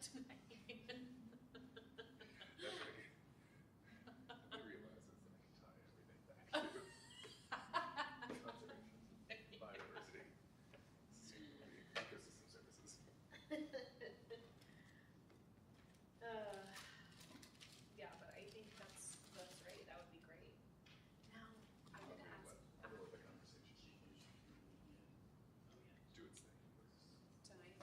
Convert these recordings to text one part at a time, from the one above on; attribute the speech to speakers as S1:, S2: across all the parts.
S1: tonight.
S2: That's right. I realize that I can tie everything back to conservation, biodiversity, sustainability, ecosystem services.
S1: Yeah, but I think that's right. That would be great. Now, I
S2: I'm
S1: would
S2: gonna
S1: ask
S2: let the conversation do its thing.
S1: tonight.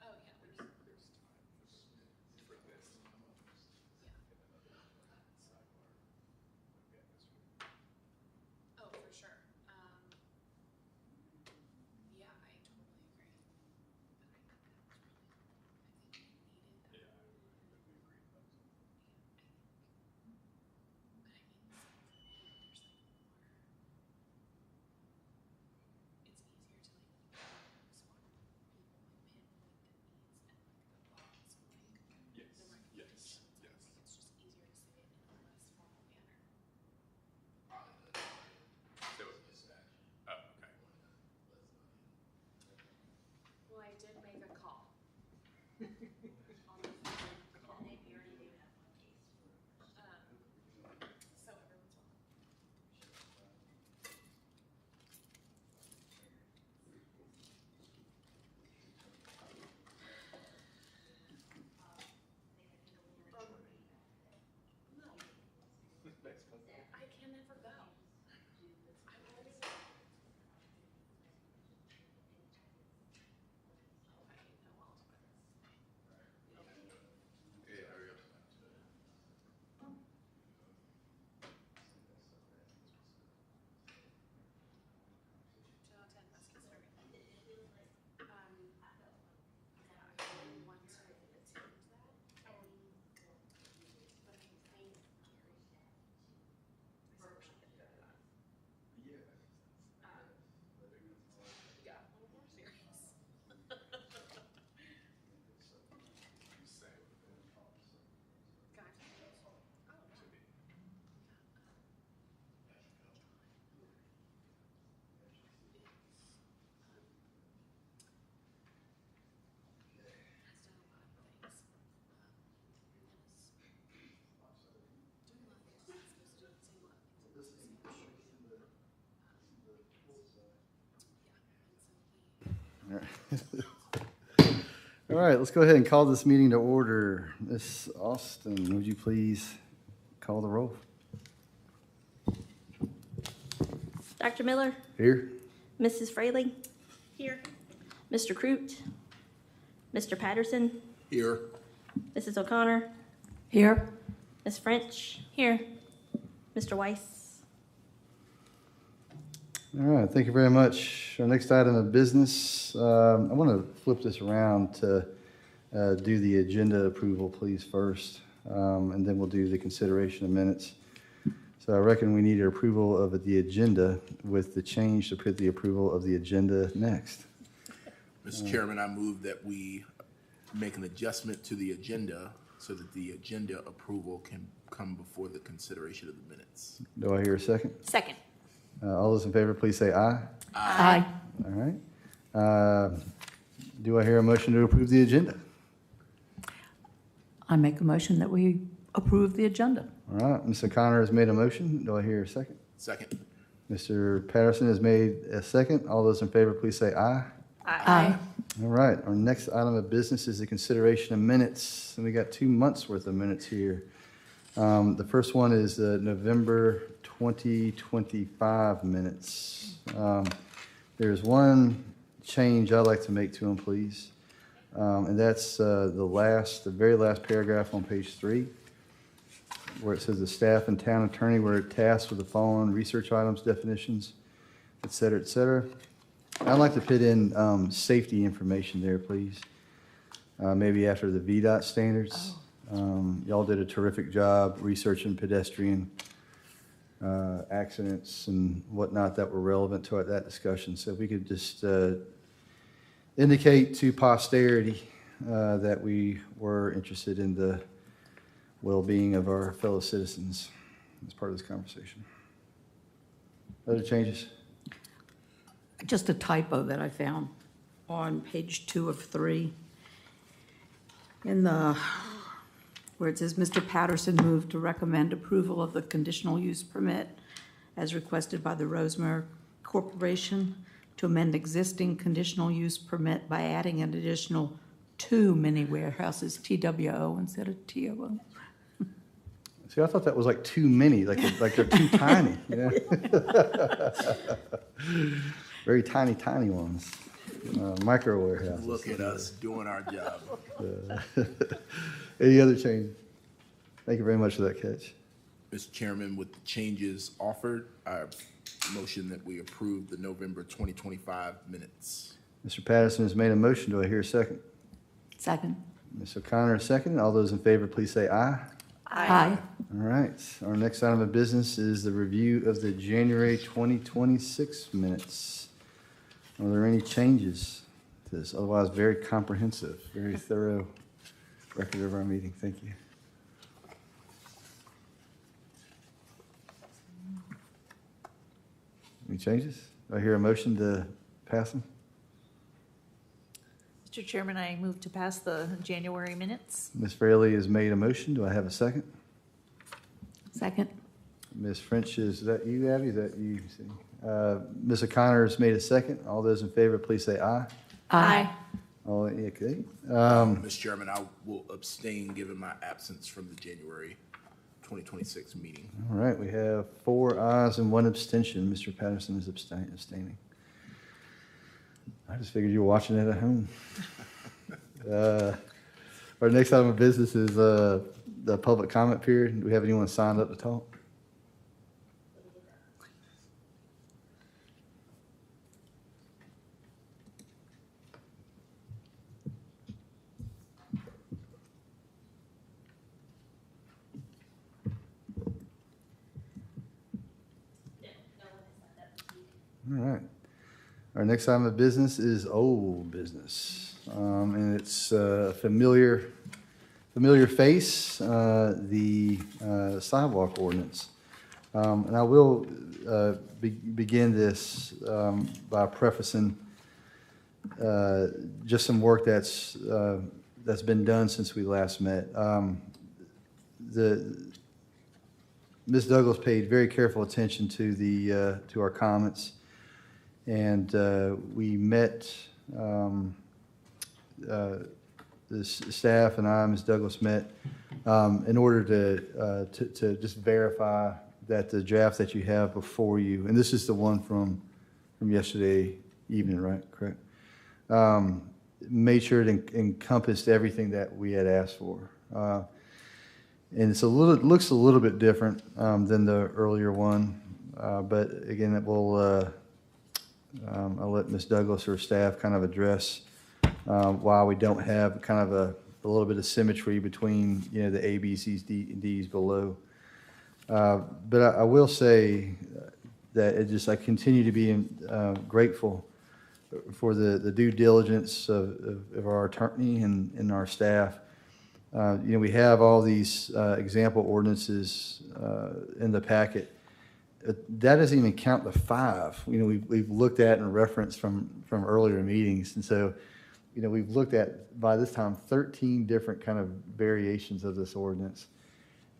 S1: Oh yeah, we need.
S2: There's time for this to come up.
S1: Yeah.
S2: In another sidebar. Okay, this one.
S1: Oh, for sure. Yeah, I totally agree. But I think that was really, I think we needed that.
S2: Yeah, we agreed about it.
S1: But I mean, there's like more. It's easier to like spot people, like pinpoint the needs and like the thoughts and like
S2: Yes,
S1: the
S2: yes,
S1: recommendations. I
S2: yes.
S1: think it's just easier to say it in a less formal manner.
S2: So, oh, okay.
S1: Well, I did make a call. So everyone's welcome. No,
S2: Next one.
S1: I can never go. I'm always. Oh, I know all about this.
S2: Yeah, hurry up.
S1: Channel 10 Muskie Story. Yeah, I really want to attend that. But I think Gary. I said we should get rid of that.
S2: Yeah, that makes sense.
S1: Yeah, a little more serious.
S2: You say what it is.
S1: Gotcha. Oh,
S2: To
S1: no.
S2: me.
S1: Has done a lot of things. And is doing a lot of things. He's supposed to do saying a lot of things.
S3: This is
S1: Yeah, and so he.
S3: All right, let's go ahead and call this meeting to order. Ms. Austin, would you please call the roll?
S4: Dr. Miller,
S3: Here?
S4: Mrs. Fraley. Here. Mr. Crute, Mr. Patterson,
S2: Here.
S4: Mrs. O'Connor,
S5: Here.
S4: Ms. French. Here. Mr. Weiss.
S3: All right, thank you very much. Our next item of business, I want to flip this around to do the agenda approval, please, first, and then we'll do the consideration of minutes. So I reckon we need an approval of the agenda with the change to put the approval of the agenda next.
S6: Mr. Chairman, I move that we make an adjustment to the agenda so that the agenda approval can come before the consideration of the minutes.
S3: Do I hear a second?
S4: Second.
S3: All those in favor, please say aye.
S5: Aye.
S3: All right. Do I hear a motion to approve the agenda?
S5: I make a motion that we approve the agenda.
S3: All right, Ms. O'Connor has made a motion. Do I hear a second?
S6: Second.
S3: Mr. Patterson has made a second. All those in favor, please say aye.
S5: Aye.
S3: All right, our next item of business is the consideration of minutes, and we got 2 months' worth of minutes here. The first one is the November 2025 minutes. There's one change I'd like to make to them, please, and that's the very last paragraph on page 3, where it says the staff and town attorney were tasked with the following research items, definitions, et cetera, et cetera. I'd like to put in safety information there, please. Maybe after the VDOT standards. Y'all did a terrific job researching pedestrian accidents and whatnot that were relevant to that discussion. So if we could just indicate to posterity that we were interested in the well-being of our fellow citizens as part of this conversation. Other changes?
S5: Just a typo that I found on page 2 of 3. In the, where it says, Mr. Patterson moved to recommend approval of the conditional use permit as requested by the Rosemary Corporation to amend existing conditional use permit by adding an additional 2 mini warehouses, TWO instead of TOO.
S3: See, I thought that was like too many, like they're too tiny, you know? Very tiny, tiny ones, micro warehouses.
S6: Look at us doing our job.
S3: Any other changes? Thank you very much for that catch.
S6: Mr. Chairman, with the changes offered, I motion that we approve the November 2025 minutes.
S3: Mr. Patterson has made a motion. Do I hear a second?
S5: Second.
S3: Ms. O'Connor, second. All those in favor, please say aye.
S5: Aye.
S3: All right. Our next item of business is the review of the January 2026 minutes. Are there any changes to this? Otherwise, very comprehensive, very thorough record of our meeting. Thank you. Any changes? Do I hear a motion to pass them?
S1: Mr. Chairman, I move to pass the January minutes.
S3: Ms. Fraley has made a motion. Do I have a second?
S5: Second.
S3: Ms. French, is that you, Abby? Is that you? Ms. O'Connor has made a second. All those in favor, please say aye.
S5: Aye.
S3: All, okay.
S6: Mr. Chairman, I will abstain given my absence from the January 2026 meeting.
S3: All right, we have 4 ayes and 1 abstention. Mr. Patterson is abstaining. I just figured you were watching it at home. Our next item of business is the public comment period. Do we have anyone signed up to talk? All right. Our next item of business is old business, and it's a familiar face, the sidewalk ordinance. And I will begin this by prefacing just some work that's been done since we last met. Ms. Douglas paid very careful attention to our comments. And we met, the staff and I, Ms. Douglas met, in order to just verify that the draft that you have before you, and this is the one from yesterday evening, right? Correct? Made sure it encompassed everything that we had asked for. And it looks a little bit different than the earlier one, but again, it will. I'll let Ms. Douglas or staff kind of address why we don't have kind of a little bit of symmetry between, the A, B, C's, D, and D's below. But I will say that I continue to be grateful for the due diligence of our attorney and our staff. We have all these example ordinances in the packet. That doesn't even count the 5. We've looked at and referenced from earlier meetings, and so, we've looked at by this time 13 different kind of variations of this ordinance,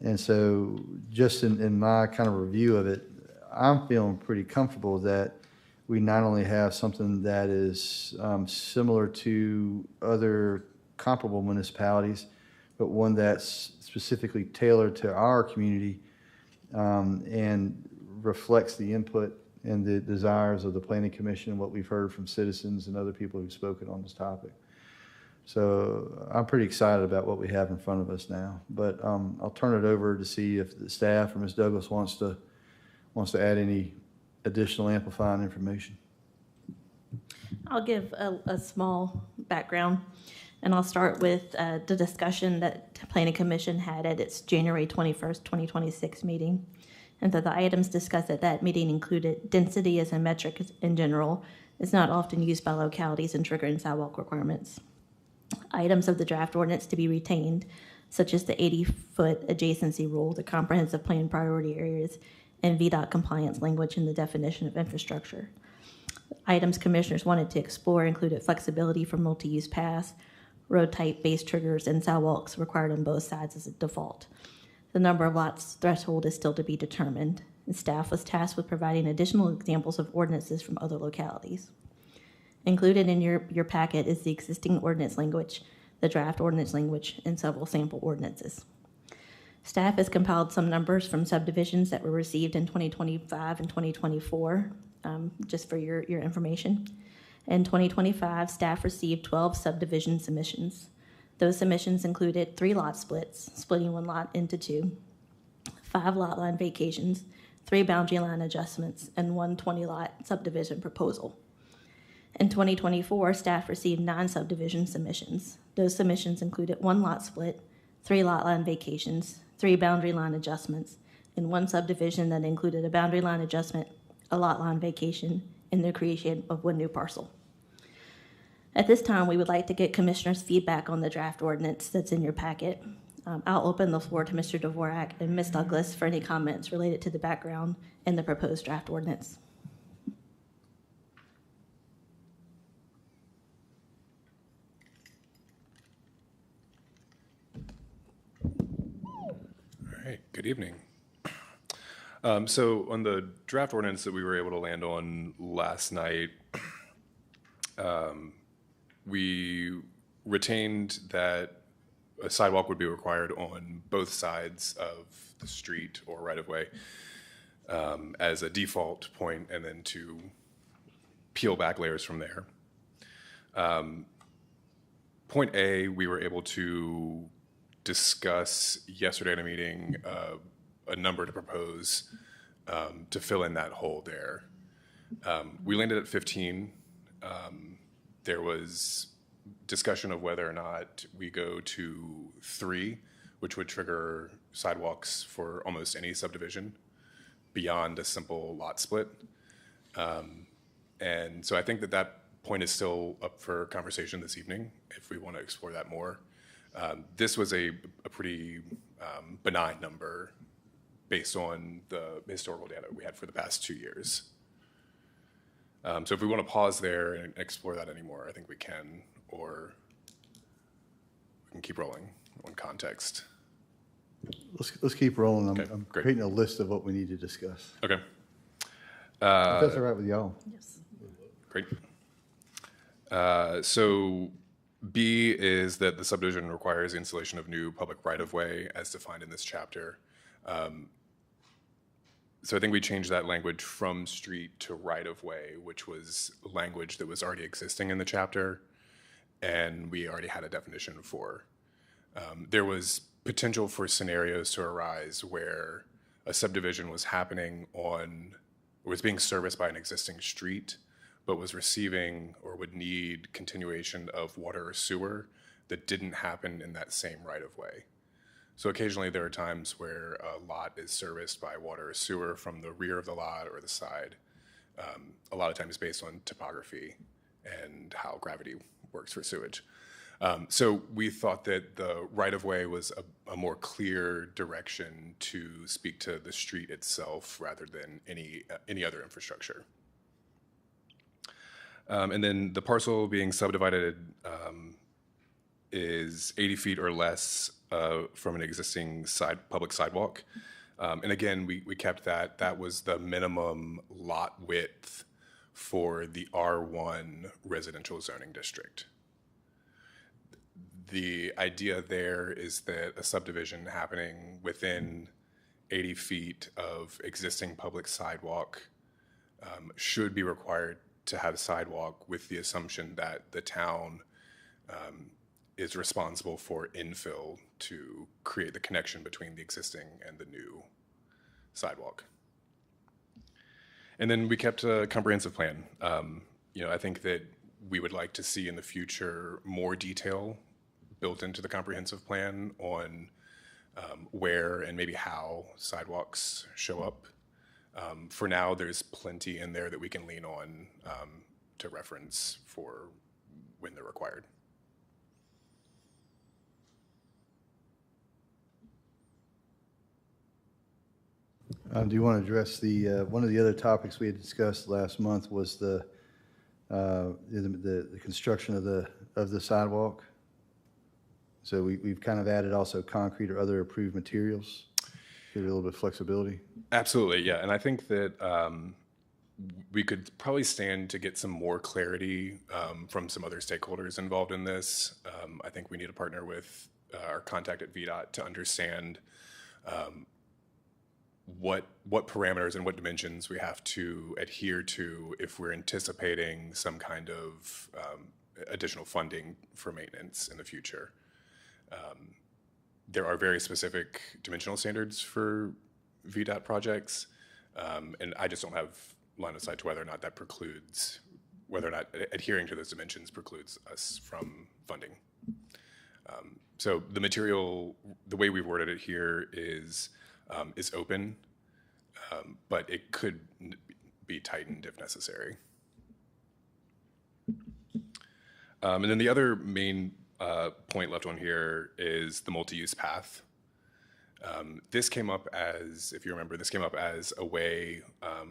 S3: and so just in my kind of review of it, I'm feeling pretty comfortable that we not only have something that is similar to other comparable municipalities, but one that's specifically tailored to our community and reflects the input and the desires of the Planning Commission and what we've heard from citizens and other people who've spoken on this topic. So I'm pretty excited about what we have in front of us now. But I'll turn it over to see if the staff or Ms. Douglas wants to add any additional amplifying information.
S4: I'll give a small background, and I'll start with the discussion that the Planning Commission had at its January 21st, 2026 meeting. And that the items discussed at that meeting included density as a metric in general is not often used by localities in triggering sidewalk requirements. Items of the draft ordinance to be retained, such as the 80-foot adjacency rule, the comprehensive plan priority areas, and VDOT compliance language in the definition of infrastructure. Items commissioners wanted to explore included flexibility for multi-use paths, road type base triggers, and sidewalks required on both sides as a default. The number of lots threshold is still to be determined, and staff was tasked with providing additional examples of ordinances from other localities. Included in your packet is the existing ordinance language, the draft ordinance language, and several sample ordinances. Staff has compiled some numbers from subdivisions that were received in 2025 and 2024, just for your information. In 2025, staff received 12 subdivision submissions. Those submissions included 3 lot splits, splitting 1 lot into 2, 5 lot line vacations, 3 boundary line adjustments, and 1 20-lot subdivision proposal. In 2024, staff received 9 subdivision submissions. Those submissions included 1 lot split, 3 lot line vacations, 3 boundary line adjustments, and 1 subdivision that included a boundary line adjustment, a lot line vacation, and the creation of 1 new parcel. At this time, we would like to get commissioners' feedback on the draft ordinance that's in your packet. I'll open the floor to Mr. Dvorak and Ms. Douglas for any comments related to the background and the proposed draft ordinance.
S2: All right, good evening. So on the draft ordinance that we were able to land on last night, we retained that a sidewalk would be required on both sides of the street or right-of-way as a default point, and then to peel back layers from there. Point A, we were able to discuss yesterday in a meeting a number to propose to fill in that hole there. We landed at 15. There was discussion of whether or not we go to 3, which would trigger sidewalks for almost any subdivision beyond a simple lot split. And so I think that that point is still up for conversation this evening if we want to explore that more. This was a pretty benign number based on the historical data we had for the past 2 years. So if we want to pause there and explore that anymore, I think we can, or we can keep rolling on context.
S3: Let's keep rolling.
S2: Okay,
S3: I'm
S2: great.
S3: creating a list of what we need to discuss.
S2: Okay,
S3: If that's all right with y'all.
S4: Yes.
S2: great. So B is that the subdivision requires the installation of new public right-of-way as defined in this chapter. So I think we changed that language from street to right-of-way, which was language that was already existing in the chapter, and we already had a definition for. There was potential for scenarios to arise where a subdivision was happening on, or was being serviced by an existing street, but was receiving or would need continuation of water or sewer that didn't happen in that same right-of-way. So occasionally there are times where a lot is serviced by water or sewer from the rear of the lot or the side, a lot of times based on topography and how gravity works for sewage. So we thought that the right-of-way was a more clear direction to speak to the street itself rather than any other infrastructure. And then the parcel being subdivided is 80 feet or less from an existing public sidewalk. And again, we kept that. That was the minimum lot width for the R1 residential zoning district. The idea there is that a subdivision happening within 80 feet of existing public sidewalk should be required to have a sidewalk, with the assumption that the town is responsible for infill to create the connection between the existing and the new sidewalk. And then we kept a comprehensive plan. I think that we would like to see in the future more detail built into the comprehensive plan on where and maybe how sidewalks show up. For now, there's plenty in there that we can lean on to reference for when they're required.
S3: Do you want to address one of the other topics we had discussed last month was the the construction of the sidewalk. So we've kind of added also concrete or other approved materials, give it a little bit of flexibility.
S2: Absolutely, yeah. And I think that we could probably stand to get some more clarity from some other stakeholders involved in this. I think we need to partner with our contact at VDOT to understand what parameters and what dimensions we have to adhere to if we're anticipating some kind of additional funding for maintenance in the future. There are very specific dimensional standards for VDOT projects, and I just don't have line of sight to whether or not that precludes, whether or not adhering to those dimensions precludes us from funding. So the material, the way we've worded it here is open, but it could be tightened if necessary. And then the other main point left on here is the multi-use path. This came up as, if you remember, this came up as a way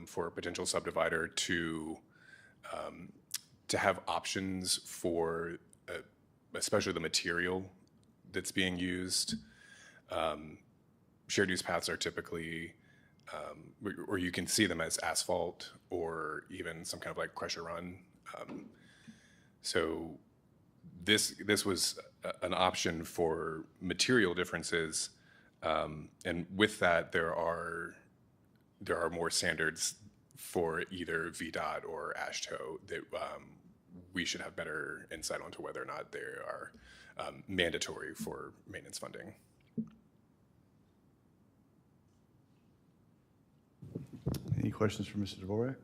S2: for a potential subdivider to have options for, especially the material that's being used. Shared use paths are typically, or you can see them as asphalt or even some kind of like crusher run. So this was an option for material differences, and with that there are more standards for either VDOT or AASHTO that we should have better insight onto whether or not they are mandatory for maintenance funding.
S3: Any questions for Mr. Dvorak?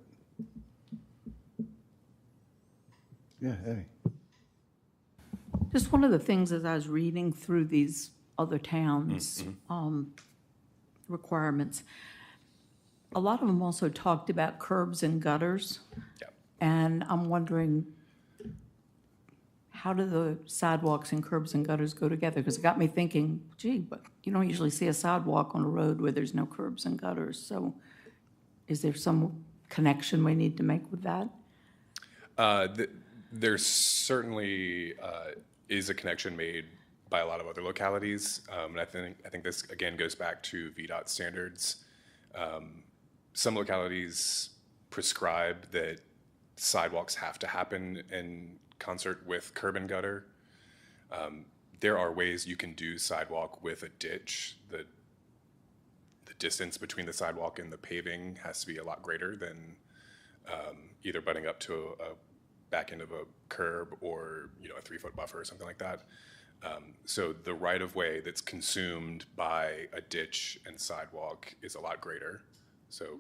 S3: Yeah, Eddie.
S5: Just one of the things as I was reading through these other towns' requirements, a lot of them also talked about curbs and gutters.
S2: Yeah.
S5: And I'm wondering, how do the sidewalks and curbs and gutters go together? Because it got me thinking, gee, but you don't usually see a sidewalk on a road where there's no curbs and gutters. So is there some connection we need to make with that?
S2: There certainly is a connection made by a lot of other localities, and I think this again goes back to VDOT standards. Some localities prescribe that sidewalks have to happen in concert with curb and gutter. There are ways you can do sidewalk with a ditch. The distance between the sidewalk and the paving has to be a lot greater than either butting up to a back end of a curb or a 3-foot buffer or something like that. So the right of way that's consumed by a ditch and sidewalk is a lot greater. So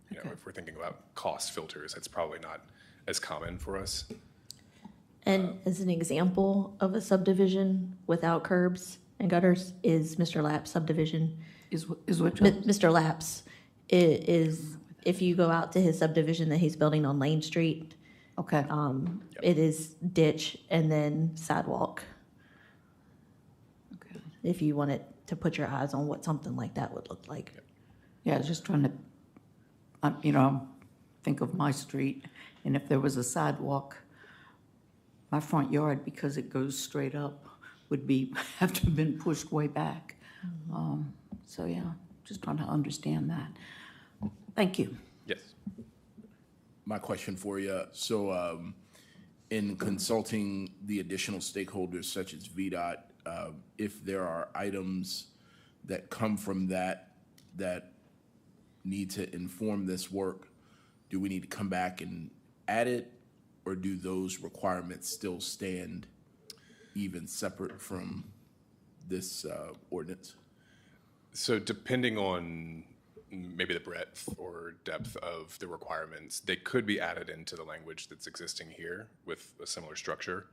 S2: if we're thinking about cost filters, that's probably not as common for us.
S4: And as an example of a subdivision without curbs and gutters is Mr. Lapp's subdivision.
S5: Is which
S4: Mr. Lapp's is, if you go out to his subdivision that he's building on Lane Street,
S5: Okay.
S4: it is ditch and then sidewalk.
S5: Okay.
S4: If you wanted to put your eyes on what something like that would look like.
S5: Yeah, I was just trying to, think of my street, and if there was a sidewalk, my front yard, because it goes straight up, would have to have been pushed way back. So yeah, just trying to understand that. Thank you.
S2: Yes.
S6: My question for you, so in consulting the additional stakeholders such as VDOT, if there are items that come from that need to inform this work, do we need to come back and add it, or do those requirements still stand even separate from this ordinance?
S2: So depending on maybe the breadth or depth of the requirements, they could be added into the language that's existing here with a similar structure,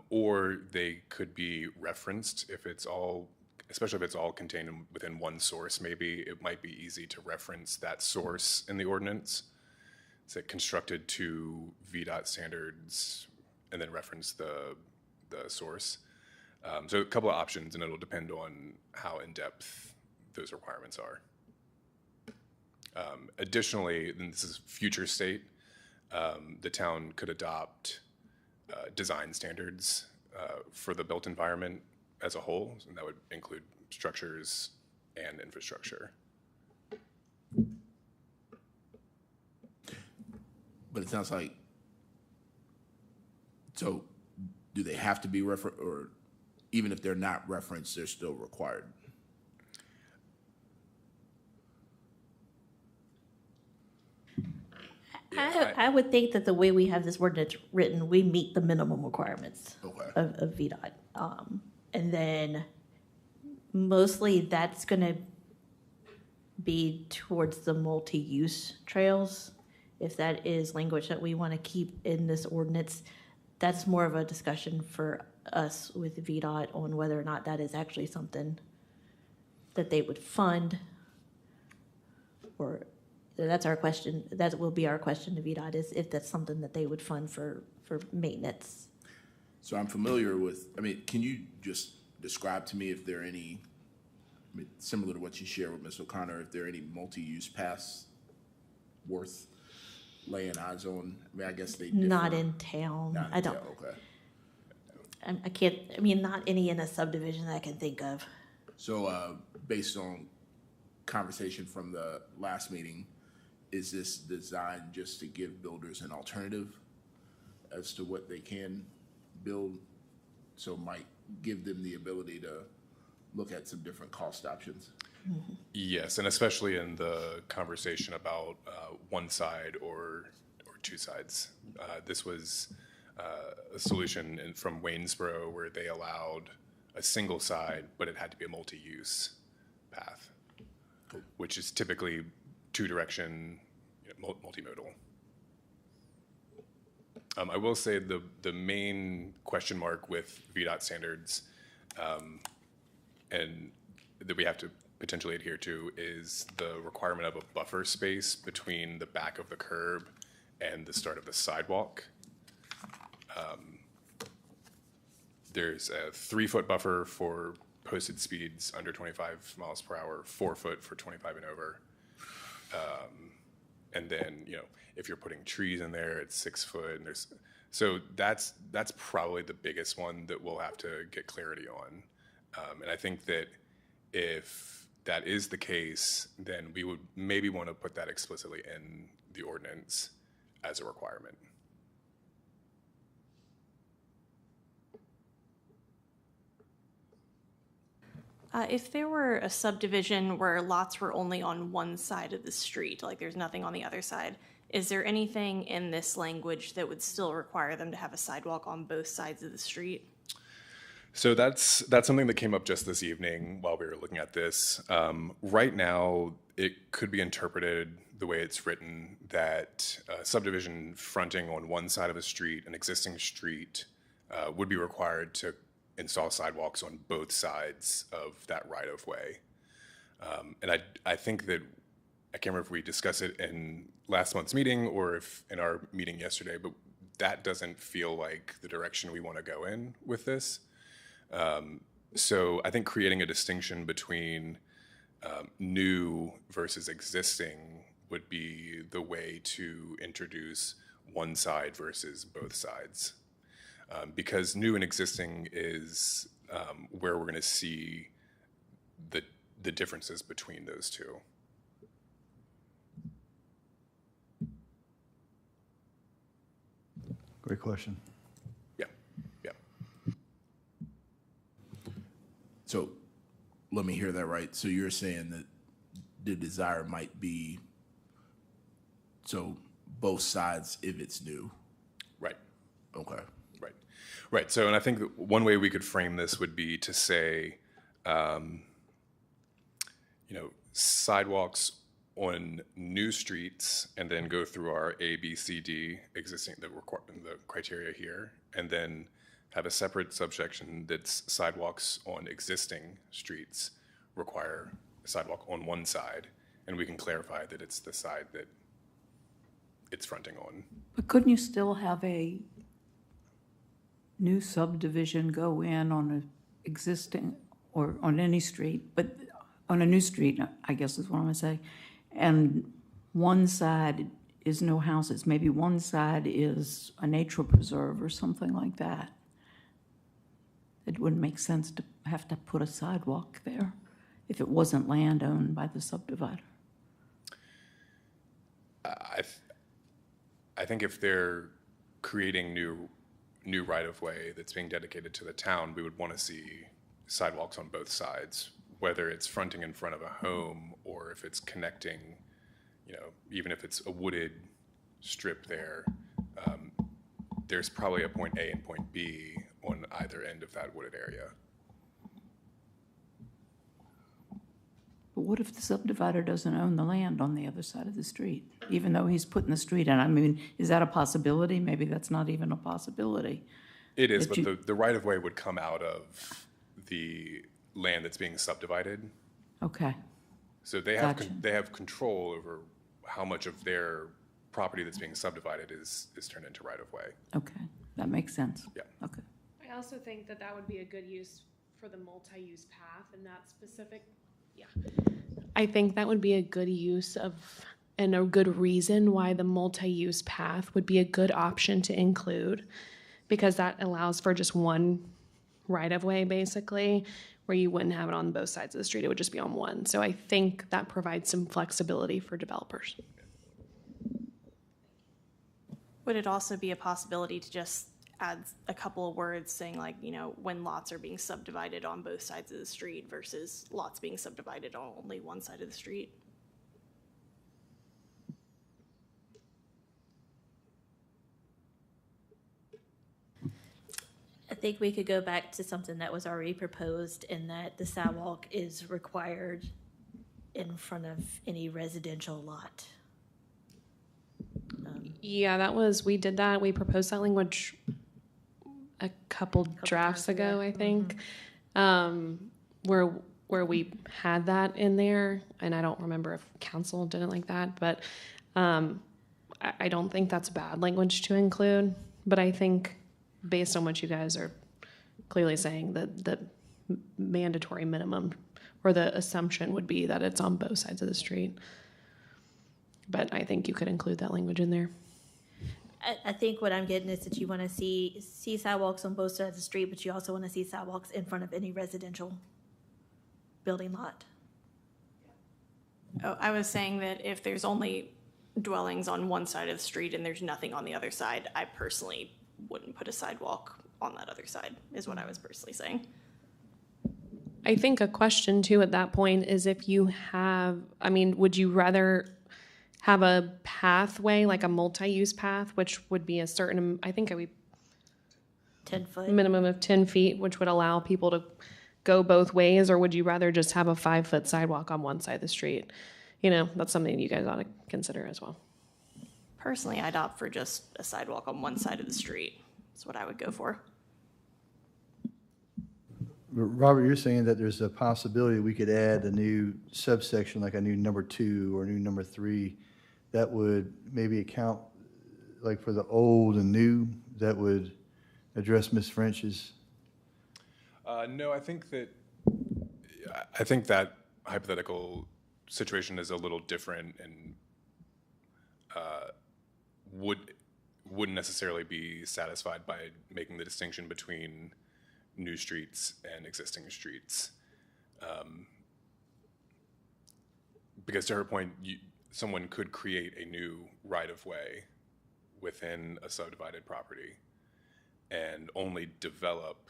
S2: or they could be referenced if it's all, especially if it's all contained within one source. Maybe it might be easy to reference that source in the ordinance. It's constructed to VDOT standards and then reference the source. So a couple of options, and it'll depend on how in-depth those requirements are. Additionally, and this is future state, the town could adopt design standards for the built environment as a whole, and that would include structures and infrastructure.
S6: But it sounds like, so do they have to be or even if they're not referenced, they're still required?
S4: I would think that the way we have this ordinance written, we meet the minimum requirements
S6: Okay.
S4: of VDOT. And then mostly that's gonna be towards the multi-use trails. If that is language that we want to keep in this ordinance, that's more of a discussion for us with VDOT on whether or not that is actually something that they would fund. Or that's our question, that will be our question to VDOT, is if that's something that they would fund for maintenance.
S6: So I'm familiar with, I mean, can you just describe to me if there are any, I mean, similar to what you shared with Ms. O'Connor, if there are any multi-use paths worth laying eyes on? I mean, I guess they differ.
S4: Not in town.
S6: Not in
S4: I don't,
S6: town, okay.
S4: I can't, I mean, not any in a subdivision that I can think of.
S6: So, based on conversation from the last meeting, is this designed just to give builders an alternative as to what they can build? So might give them the ability to look at some different cost options?
S2: Yes, and especially in the conversation about one side or two sides. This was a solution from Waynesboro where they allowed a single side, but it had to be a multi-use path, which is typically two-direction, multimodal. I will say the main question mark with VDOT standards and that we have to potentially adhere to is the requirement of a buffer space between the back of the curb and the start of the sidewalk. There's a 3-foot buffer for posted speeds under 25 miles per hour, 4 foot for 25 and over. And then, if you're putting trees in there, it's 6 foot, and so that's probably the biggest one that we'll have to get clarity on. And I think that if that is the case, then we would maybe want to put that explicitly in the ordinance as a requirement.
S1: If there were a subdivision where lots were only on one side of the street, like there's nothing on the other side, is there anything in this language that would still require them to have a sidewalk on both sides of the street?
S2: So that's something that came up just this evening while we were looking at this. Right now, it could be interpreted the way it's written that subdivision fronting on one side of a street, an existing street, would be required to install sidewalks on both sides of that right-of-way. And I think that, I can't remember if we discussed it in last month's meeting or if in our meeting yesterday, but that doesn't feel like the direction we want to go in with this. So I think creating a distinction between new versus existing would be the way to introduce one side versus both sides. Because new and existing is where we're going to see the differences between those two.
S3: Great question.
S2: Yeah.
S6: So let me hear that right. So you're saying that the desire might be, so both sides if it's new?
S2: Right.
S6: Okay.
S2: Right. So, and I think that one way we could frame this would be to say, sidewalks on new streets, and then go through our A, B, C, D existing the criteria here, and then have a separate subsection that's sidewalks on existing streets require a sidewalk on one side, and we can clarify that it's the side that it's fronting on.
S5: But couldn't you still have a new subdivision go in on an existing, or on any street, but on a new street, I guess is what I'm gonna say, and one side is no houses. Maybe one side is a nature preserve or something like that. It wouldn't make sense to have to put a sidewalk there if it wasn't land owned by the subdivider.
S2: I think if they're creating new right-of-way that's being dedicated to the town, we would want to see sidewalks on both sides, whether it's fronting in front of a home or if it's connecting, even if it's a wooded strip there, there's probably a point A and point B on either end of that wooded area.
S5: But what if the subdivider doesn't own the land on the other side of the street, even though he's putting the street in? I mean, is that a possibility? Maybe that's not even a possibility.
S2: It is,
S5: But
S2: but the right-of-way would come out of the land that's being subdivided.
S5: Okay,
S2: So they have,
S5: Gotcha.
S2: they have control over how much of their property that's being subdivided is turned into right-of-way.
S5: okay, that makes sense.
S2: Yeah.
S5: Okay.
S7: I also think that that would be a good use for the multi-use path in that specific, I think that would be a good use of, and a good reason why the multi-use path would be a good option to include, because that allows for just one right-of-way, basically, where you wouldn't have it on both sides of the street, it would just be on one. So I think that provides some flexibility for developers.
S1: Would it also be a possibility to just add a couple of words saying like, when lots are being subdivided on both sides of the street versus lots being subdivided on only one side of the street?
S4: I think we could go back to something that was already proposed in that the sidewalk is required in front of any residential lot.
S7: Yeah, we did that, we proposed that language a couple drafts
S4: times,
S7: ago,
S4: yeah.
S7: I think, where we had that in there, and I don't remember if council didn't like that, but I don't think that's bad language to include, but I think based on what you guys are clearly saying, that the mandatory minimum or the assumption would be that it's on both sides of the street. But I think you could include that language in there.
S4: I think what I'm getting is that you want to see sidewalks on both sides of the street, but you also want to see sidewalks in front of any residential building lot.
S1: Oh, I was saying that if there's only dwellings on one side of the street and there's nothing on the other side, I personally wouldn't put a sidewalk on that other side, is what I was personally saying.
S7: I think a question too at that point is if you have, would you rather have a pathway, like a multi-use path, which would be a certain, I think
S4: 10 foot.
S7: minimum of 10 feet, which would allow people to go both ways, or would you rather just have a 5-foot sidewalk on one side of the street? That's something you guys ought to consider as well.
S1: Personally, I'd opt for just a sidewalk on one side of the street. That's what I would go for.
S3: Robert, you're saying that there's a possibility we could add a new subsection, like a new number 2 or a new number 3, that would maybe account, like for the old and new, that would address Ms. French's?
S2: No, I think that hypothetical situation is a little different and wouldn't necessarily be satisfied by making the distinction between new streets and existing streets. Because to her point, someone could create a new right-of-way within a subdivided property and only develop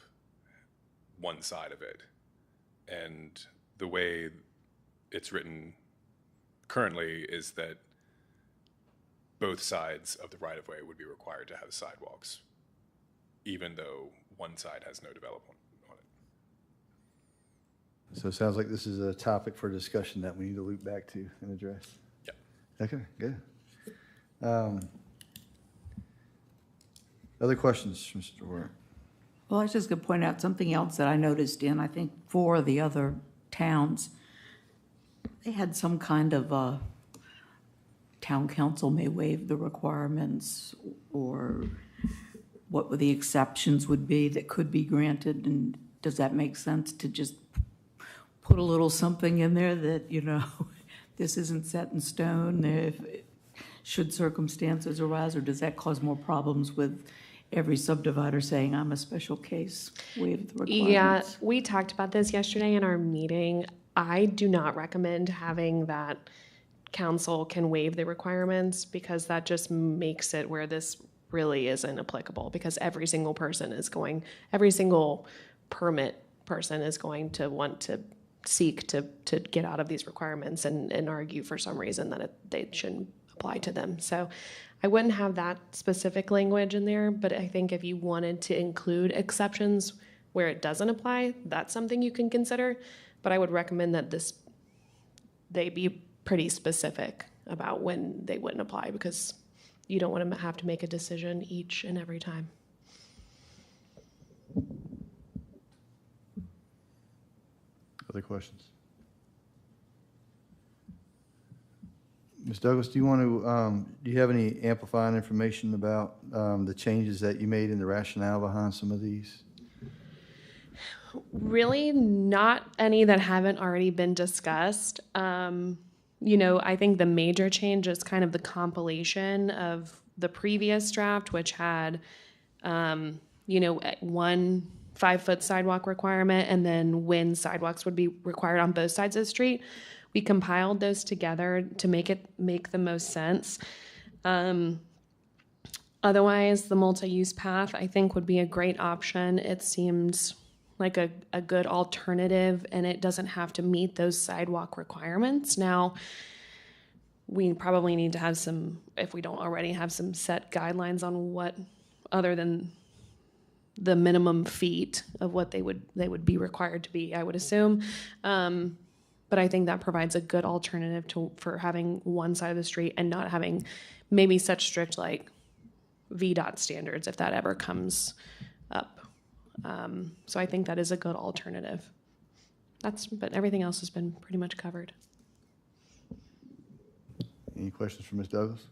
S2: one side of it. And the way it's written currently is that both sides of the right-of-way would be required to have sidewalks, even though one side has no development on it.
S3: So it sounds like this is a topic for discussion that we need to loop back to and address.
S2: Yeah.
S3: Okay, good. Other questions, Mr. Warren?
S5: Well, I was just going to point out something else that I noticed in, I think, 4 of the other towns. They had some kind of town council may waive the requirements, or what the exceptions would be that could be granted, and does that make sense to just put a little something in there that, this isn't set in stone? should circumstances arise, or does that cause more problems with every subdivider saying, I'm a special case, waive the
S7: Yeah,
S5: requirements?
S7: we talked about this yesterday in our meeting. I do not recommend having that council can waive the requirements, because that just makes it where this really isn't applicable, because every single permit person is going to want to seek to get out of these requirements and argue for some reason that they shouldn't apply to them. So I wouldn't have that specific language in there, but I think if you wanted to include exceptions where it doesn't apply, that's something you can consider. But I would recommend that they be pretty specific about when they wouldn't apply, because you don't want to have to make a decision each and every time.
S3: Other questions? Ms. Douglas, do you have any amplifying information about the changes that you made in the rationale behind some of these?
S7: Really not any that haven't already been discussed. I think the major change is kind of the compilation of the previous draft, which had, 1 5-foot sidewalk requirement, and then when sidewalks would be required on both sides of the street. We compiled those together to make the most sense. Otherwise, the multi-use path, I think, would be a great option. It seems like a good alternative, and it doesn't have to meet those sidewalk requirements. Now, we probably need to have some, if we don't already have some set guidelines on what, other than the minimum feet of what they would be required to be, I would assume. But I think that provides a good alternative for having one side of the street and not having maybe such strict like VDOT standards if that ever comes up. So I think that is a good alternative. But everything else has been pretty much covered.
S3: Any questions for Ms. Douglas?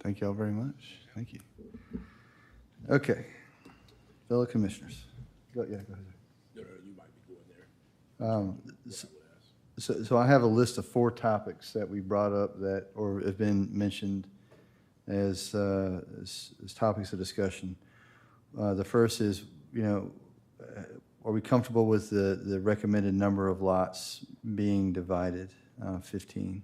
S3: Thank you all very much. Thank you. Okay. Fellow commissioners. Go ahead.
S6: No, you might be going there.
S3: So I have a list of 4 topics that we brought up that, or have been mentioned as topics of discussion. The first is, are we comfortable with the recommended number of lots being divided, 15?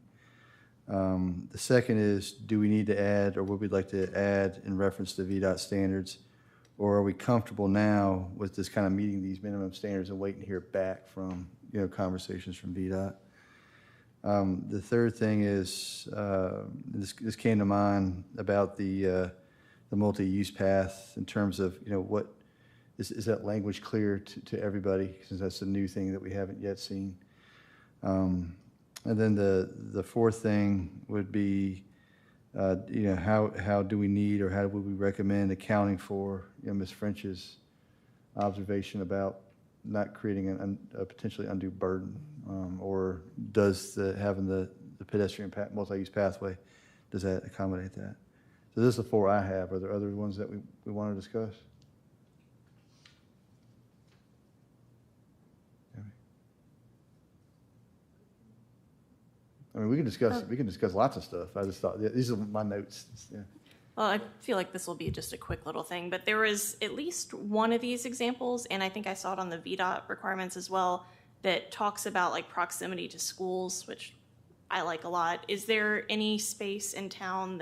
S3: The second is, do we need to add, or would we like to add in reference to VDOT standards? Or are we comfortable now with this kind of meeting these minimum standards and waiting to hear back from, conversations from VDOT? The third thing is, this came to mind about the multi-use path in terms of, what, is that language clear to everybody, since that's a new thing that we haven't yet seen? And then the fourth thing would be, how do we need, or how would we recommend accounting for, Ms. French's observation about not creating a potentially undue burden, or does having the pedestrian multi-use pathway, does that accommodate that? So those are the 4 I have. Are there other ones that we want to discuss? I mean, we can discuss lots of stuff. I just thought, these are my notes. Yeah.
S1: Well, I feel like this will be just a quick little thing, but there was at least one of these examples, and I think I saw it on the VDOT requirements as well, that talks about like proximity to schools, which I like a lot. Is there any space in town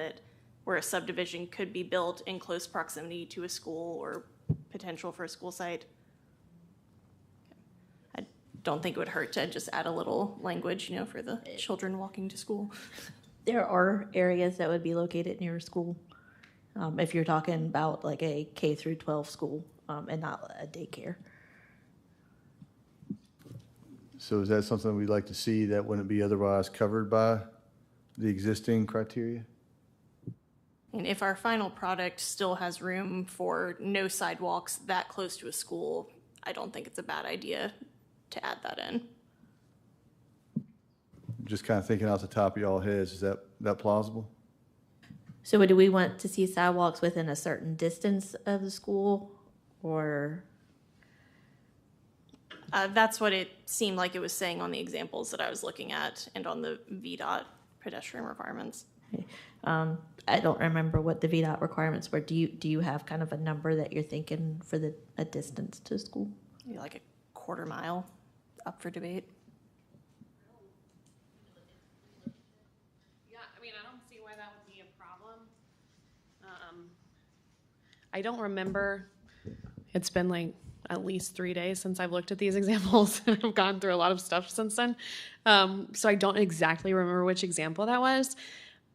S1: where a subdivision could be built in close proximity to a school or potential for a school site? I don't think it would hurt to just add a little language, for the children walking to school.
S4: There are areas that would be located near a school, if you're talking about like a K through 12 school, and not a daycare.
S3: So is that something we'd like to see that wouldn't be otherwise covered by the existing criteria?
S1: And if our final product still has room for no sidewalks that close to a school, I don't think it's a bad idea to add that in.
S3: Just kind of thinking off the top of y'all heads, is that plausible?
S4: So do we want to see sidewalks within a certain distance of the school, or?
S1: That's what it seemed like it was saying on the examples that I was looking at and on the VDOT pedestrian requirements.
S4: I don't remember what the VDOT requirements were. Do you have kind of a number that you're thinking for a distance to school?
S1: Maybe like a quarter mile, up for debate.
S7: Yeah, I mean, I don't see why that would be a problem. I don't remember, it's been like at least 3 days since I've looked at these examples, and I've gone through a lot of stuff since then. So I don't exactly remember which example that was,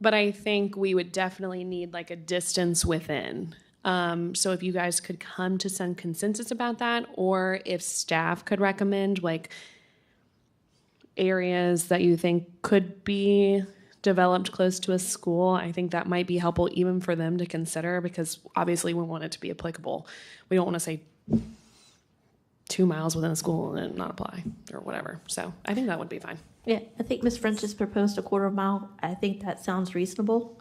S7: but I think we would definitely need like a distance within. So if you guys could come to some consensus about that, or if staff could recommend like areas that you think could be developed close to a school, I think that might be helpful even for them to consider, because obviously we want it to be applicable. We don't want to say 2 miles within a school and it not apply or whatever. So I think that would be fine.
S4: Yeah, I think Ms. French has proposed a quarter mile. I think that sounds reasonable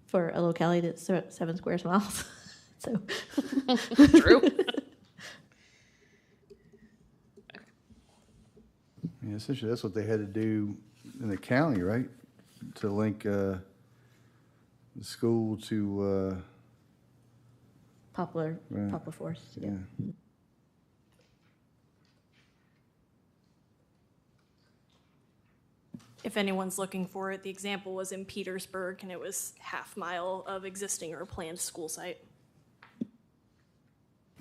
S4: for a locality that's 7 square miles. So
S7: True.
S3: Yeah, essentially, that's what they had to do in the county, right? To link the school to,
S4: Poplar
S3: Right.
S4: Forest.
S3: yeah.
S1: If anyone's looking for it, the example was in Petersburg, and it was half mile of existing or planned school site.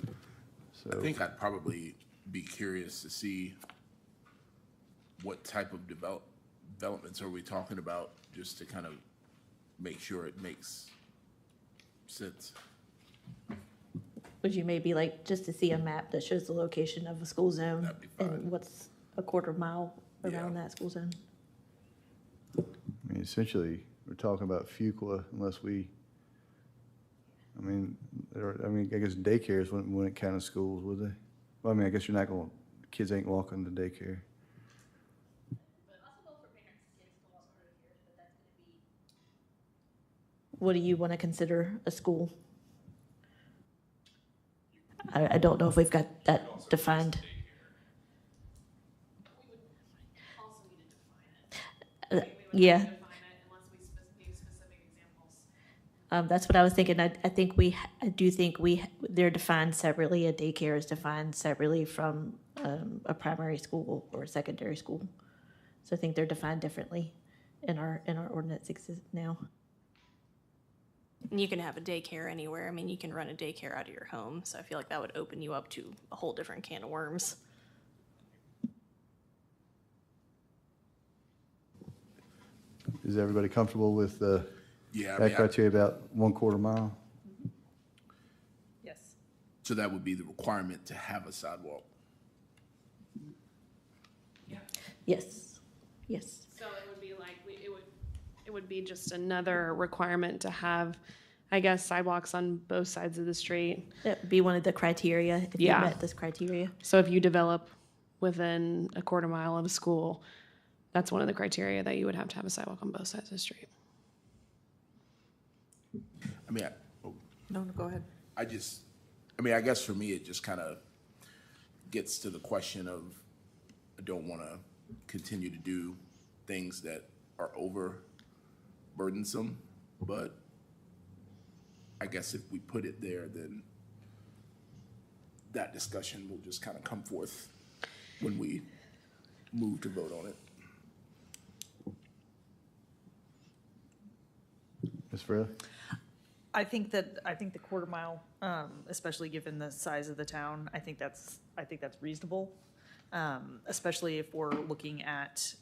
S6: I
S3: So,
S6: think I'd probably be curious to see what type of developments are we talking about, just to kind of make sure it makes sense.
S4: Would you maybe like just to see a map that shows the location of a school zone
S6: That'd be fine.
S4: and what's a quarter mile around
S6: Yeah.
S4: that school zone?
S3: I mean, essentially, we're talking about Fuqua unless we, I mean, I guess daycares wouldn't count as schools, would they? Well, I mean, I guess you're not going, kids ain't walking to daycare.
S4: What do you want to consider a school? I don't know if we've got that defined. Yeah,
S7: Define it unless we need specific examples.
S4: that's what I was thinking. I do think they're defined separately. A daycare is defined separately from a primary school or a secondary school. So I think they're defined differently in our ordinance now.
S1: And you can have a daycare anywhere. I mean, you can run a daycare out of your home, so I feel like that would open you up to a whole different can of worms.
S3: Is everybody comfortable with
S6: Yeah, I
S3: that
S6: mean,
S3: criteria about 1/4 mile?
S5: Yes.
S6: so that would be the requirement to have a sidewalk.
S4: Yes, yes.
S7: So it would be like, it would be just another requirement to have, I guess, sidewalks on both sides of the street.
S4: That would be one of the criteria if you
S7: Yeah.
S4: met this criteria.
S7: So if you develop within a quarter mile of a school, that's one of the criteria that you would have to have a sidewalk on both sides of the street.
S6: I mean,
S1: No, go ahead.
S6: I guess for me, it just kind of gets to the question of, I don't want to continue to do things that are over burdensome, but I guess if we put it there, then that discussion will just kind of come forth when we move to vote on it.
S3: Ms. Fraley?
S8: I think the quarter mile, especially given the size of the town, I think that's reasonable. Especially if we're looking at,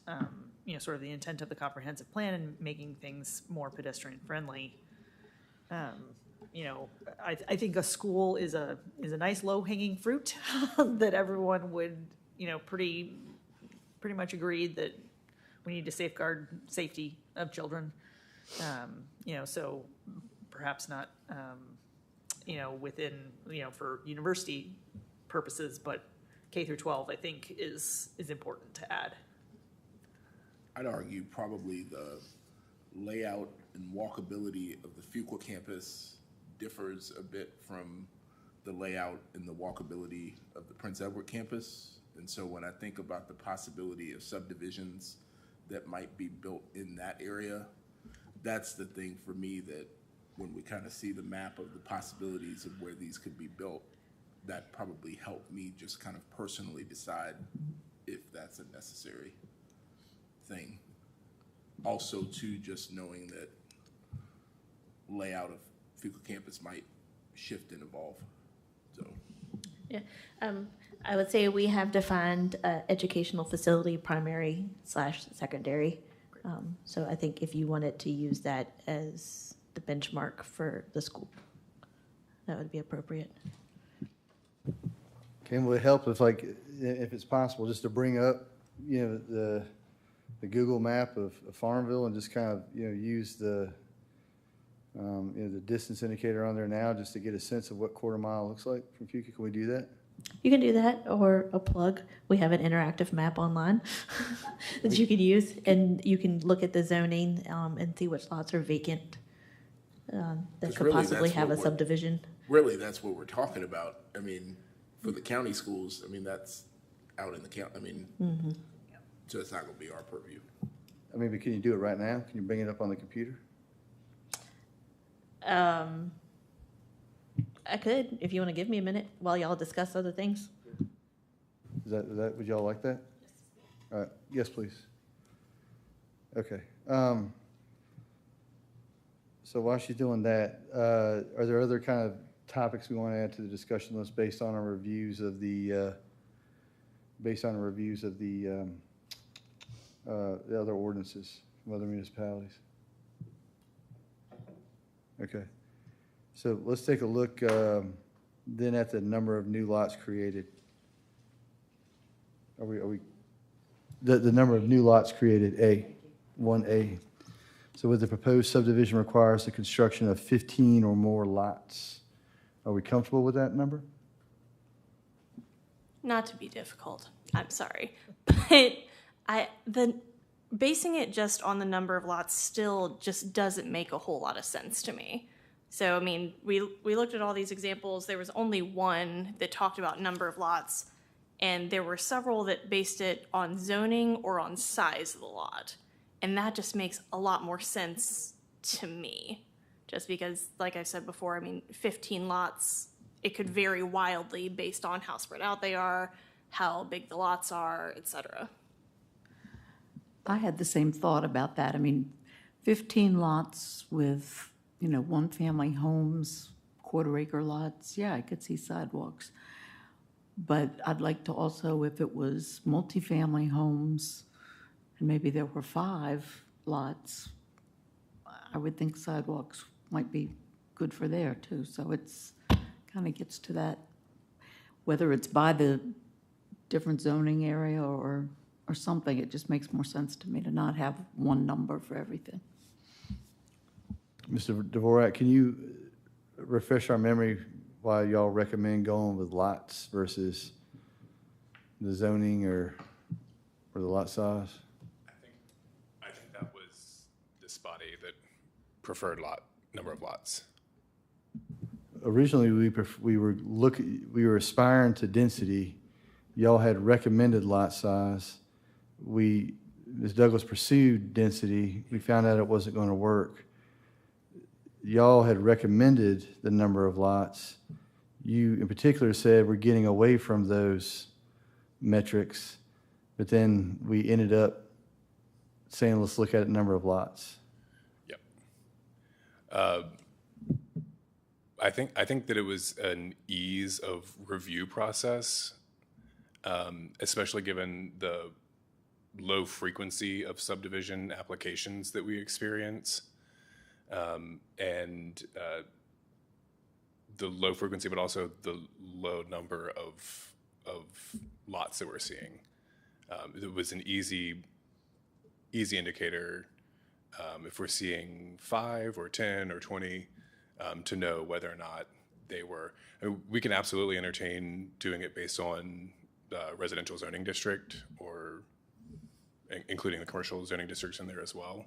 S8: sort of the intent of the comprehensive plan and making things more pedestrian friendly. I think a school is a nice low hanging fruit that everyone would, pretty much agree that we need to safeguard safety of children. So perhaps not, within, for university purposes, but K through 12, I think is important to add.
S6: I'd argue probably the layout and walkability of the Fuqua campus differs a bit from the layout and the walkability of the Prince Edward campus. And so when I think about the possibility of subdivisions that might be built in that area, that's the thing for me that when we kind of see the map of the possibilities of where these could be built, that probably helped me just kind of personally decide if that's a necessary thing. Also, too, just knowing that layout of Fuqua campus might shift and evolve, so.
S4: Yeah, I would say we have defined educational facility, primary / secondary. So I think if you wanted to use that as the benchmark for the school, that would be appropriate.
S3: Okay, will it help if if it's possible, just to bring up, the Google map of Farmville and just kind of, use the distance indicator on there now just to get a sense of what quarter mile looks like from Fuqua? Can we do that?
S4: You can do that, or a plug. We have an interactive map online that you could use, and you can look at the zoning and see which lots are vacant that
S6: 'Cause
S4: could
S6: really,
S4: possibly
S6: that's
S4: have a
S6: what we're-
S4: subdivision.
S6: Really, that's what we're talking about. I mean, for the county schools, I mean, that's out in the county, I mean, so it's not gonna be our purview.
S3: But can you do it right now? Can you bring it up on the computer?
S4: I could, if you want to give me a minute while y'all discuss other things.
S3: Would y'all like that? All right, yes, please. Okay. So while she's doing that, are there other kind of topics we want to add to the discussion list based on our reviews of the other ordinances from other municipalities? Okay. So let's take a look then at the number of new lots created. The number of new lots created, 1A. So with the proposed subdivision requires the construction of 15 or more lots. Are we comfortable with that number?
S1: Not to be difficult, I'm sorry, but basing it just on the number of lots still just doesn't make a whole lot of sense to me. So, I mean, we looked at all these examples. There was only one that talked about number of lots, and there were several that based it on zoning or on size of the lot. And that just makes a lot more sense to me, just because, like I said before, I mean, 15 lots, it could vary wildly based on how spread out they are, how big the lots are, et cetera.
S5: I had the same thought about that. I mean, 15 lots with, one-family homes, quarter-acre lots, yeah, I could see sidewalks. But I'd like to also, if it was multifamily homes, and maybe there were 5 lots, I would think sidewalks might be good for there too. So it's kind of gets to that, whether it's by the different zoning area or something, it just makes more sense to me to not have one number for everything.
S3: Mr. Dvorak, can you refresh our memory why y'all recommend going with lots versus the zoning or the lot size?
S2: I think that was this body that preferred number of lots.
S3: Originally, we were aspiring to density. Y'all had recommended lot size. Ms. Douglas pursued density. We found out it wasn't going to work. Y'all had recommended the number of lots. You, in particular, said we're getting away from those metrics, but then we ended up saying, let's look at the number of lots.
S2: Yep. I think that it was an ease of review process, especially given the low frequency of subdivision applications that we experience, and the low frequency, but also the low number of lots that we're seeing. It was an easy indicator if we're seeing 5 or 10 or 20 to know whether or not they were. I mean, we can absolutely entertain doing it based on residential zoning district or including the commercial zoning districts in there as well.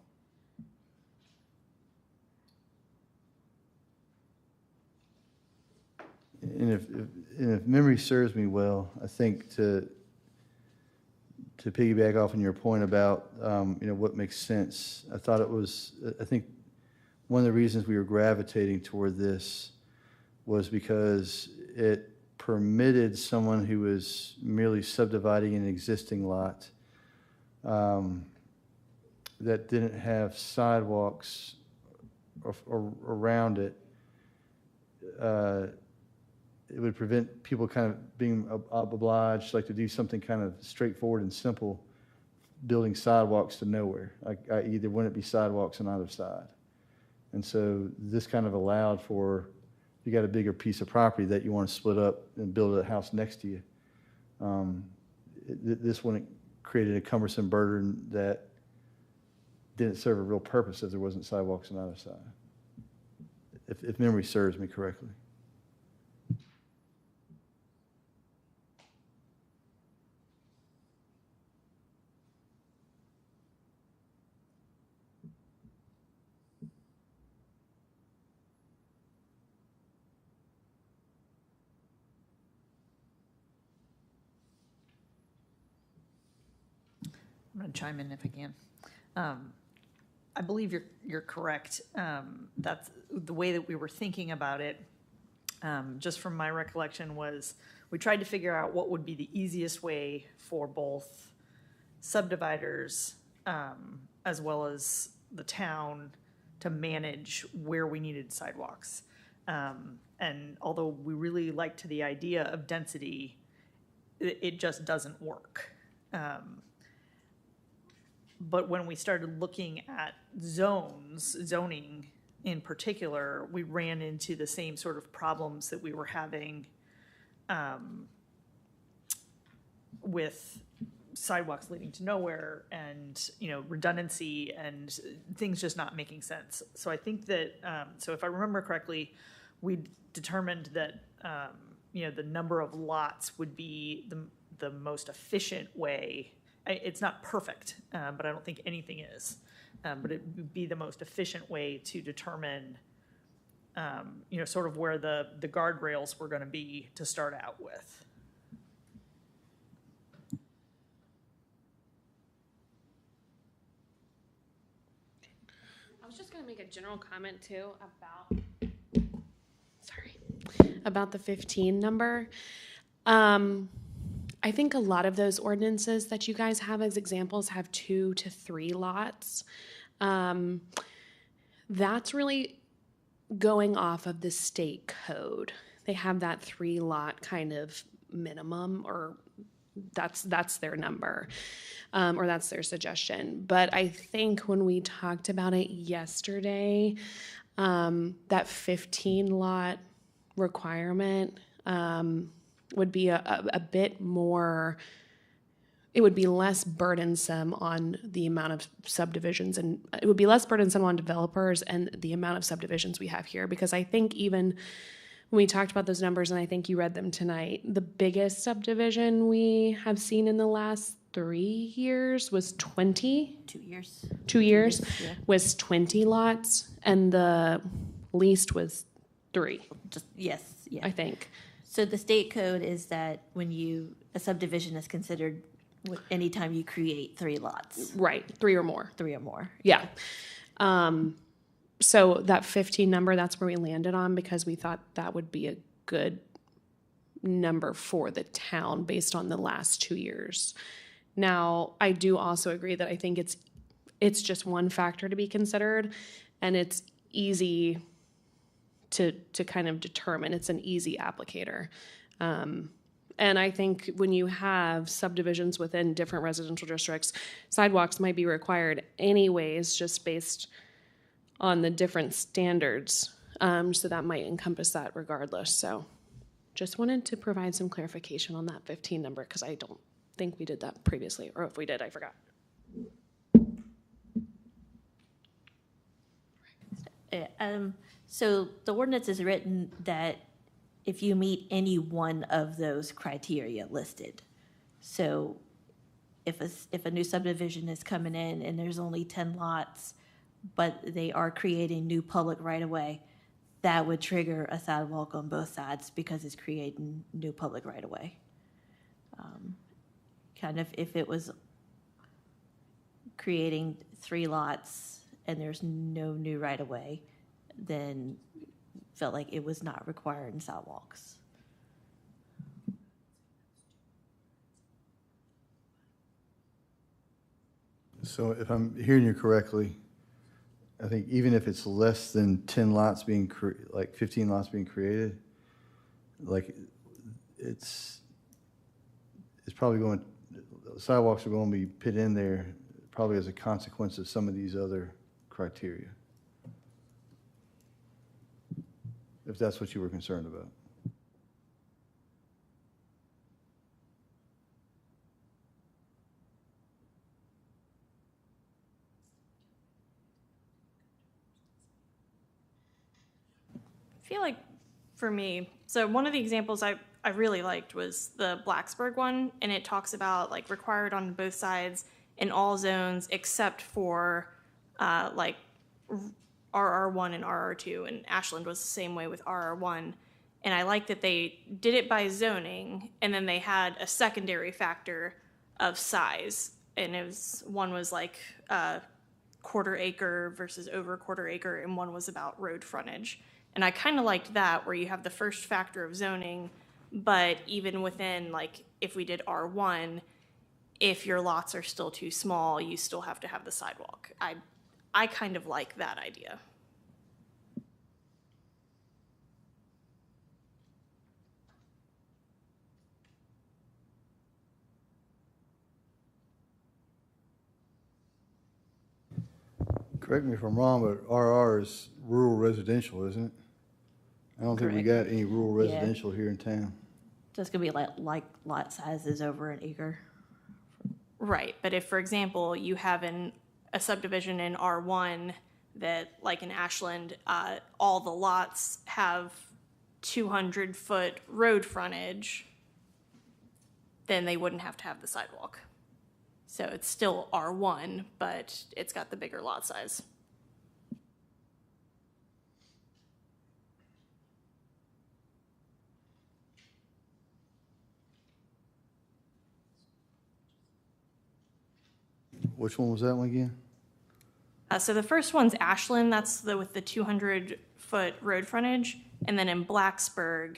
S3: And if memory serves me well, I think to piggyback off on your point about, what makes sense, I think one of the reasons we were gravitating toward this was because it permitted someone who was merely subdividing an existing lot that didn't have sidewalks around it. It would prevent people kind of being obliged, like to do something kind of straightforward and simple, building sidewalks to nowhere, i.e. there wouldn't be sidewalks on either side. And so this kind of allowed for, you got a bigger piece of property that you want to split up and build a house next to you. This wouldn't create a cumbersome burden that didn't serve a real purpose if there wasn't sidewalks on either side, if memory serves me correctly.
S8: I'm going to chime in if I can. I believe you're correct. That's the way that we were thinking about it. Just from my recollection was we tried to figure out what would be the easiest way for both subdividers as well as the town to manage where we needed sidewalks. And although we really liked the idea of density, it just doesn't work. But when we started looking at zoning in particular, we ran into the same sort of problems that we were having with sidewalks leading to nowhere and, redundancy and things just not making sense. So I think that, so if I remember correctly, we determined that, the number of lots would be the most efficient way. It's not perfect, but I don't think anything is. But it would be the most efficient way to determine, sort of where the guardrails were going to be to start out with.
S7: I was just going to make a general comment too about the 15 number. I think a lot of those ordinances that you guys have as examples have 2 to 3 lots. That's really going off of the state code. They have that 3 lot kind of minimum, or that's their number, or that's their suggestion. But I think when we talked about it yesterday, that 15 lot requirement would be a bit more, it would be less burdensome on the amount of subdivisions, and it would be less burdensome on developers and the amount of subdivisions we have here. Because I think even when we talked about those numbers, and I think you read them tonight, the biggest subdivision we have seen in the last 3 years was 20.
S4: 2 years.
S7: 2 years
S4: Yeah.
S7: was 20 lots, and the least was 3,
S4: Yes, yeah.
S7: I think.
S4: So the state code is that when a subdivision is considered anytime you create 3 lots,
S7: Right, 3 or more.
S4: 3 or more.
S7: Yeah. So that 15 number, that's where we landed on, because we thought that would be a good number for the town based on the last 2 years. Now, I do also agree that I think it's just one factor to be considered, and it's easy to kind of determine. It's an easy applicator. And I think when you have subdivisions within different residential districts, sidewalks might be required anyways, just based on the different standards. So that might encompass that regardless. So just wanted to provide some clarification on that 15 number, because I don't think we did that previously, or if we did, I forgot.
S4: So the ordinance is written that if you meet any one of those criteria listed. So if a new subdivision is coming in and there's only 10 lots, but they are creating new public right-of-way, that would trigger a sidewalk on both sides because it's creating new public right-of-way. Kind of if it was creating 3 lots and there's no new right-of-way, then felt like it was not requiring sidewalks.
S3: So if I'm hearing you correctly, I think even if it's less than 10 lots being, like 15 lots being created, like it's probably going, sidewalks are going to be put in there probably as a consequence of some of these other criteria. If that's what you were concerned about.
S1: I feel like for me, so one of the examples I really liked was the Blacksburg one, and it talks about like required on both sides in all zones except for like RR1 and RR2, and Ashland was the same way with RR1. And I like that they did it by zoning, and then they had a secondary factor of size, and it was one was like quarter acre versus over a quarter acre, and one was about road frontage. And I kind of liked that, where you have the first factor of zoning, but even within, like, if we did R1, if your lots are still too small, you still have to have the sidewalk. I kind of like that idea.
S3: Correct me if I'm wrong, but RR is rural residential, isn't it? I don't think we got any rural
S4: Yeah.
S3: residential here in town.
S4: So it's gonna be like lot sizes over an acre.
S1: Right, but if, for example, you have a subdivision in R1 that, like in Ashland, all the lots have 200-foot road frontage, then they wouldn't have to have the sidewalk. So it's still R1, but it's got the bigger lot size.
S3: Which one was that one again?
S1: So the first one's Ashland, that's with the 200-foot road frontage. And then in Blacksburg,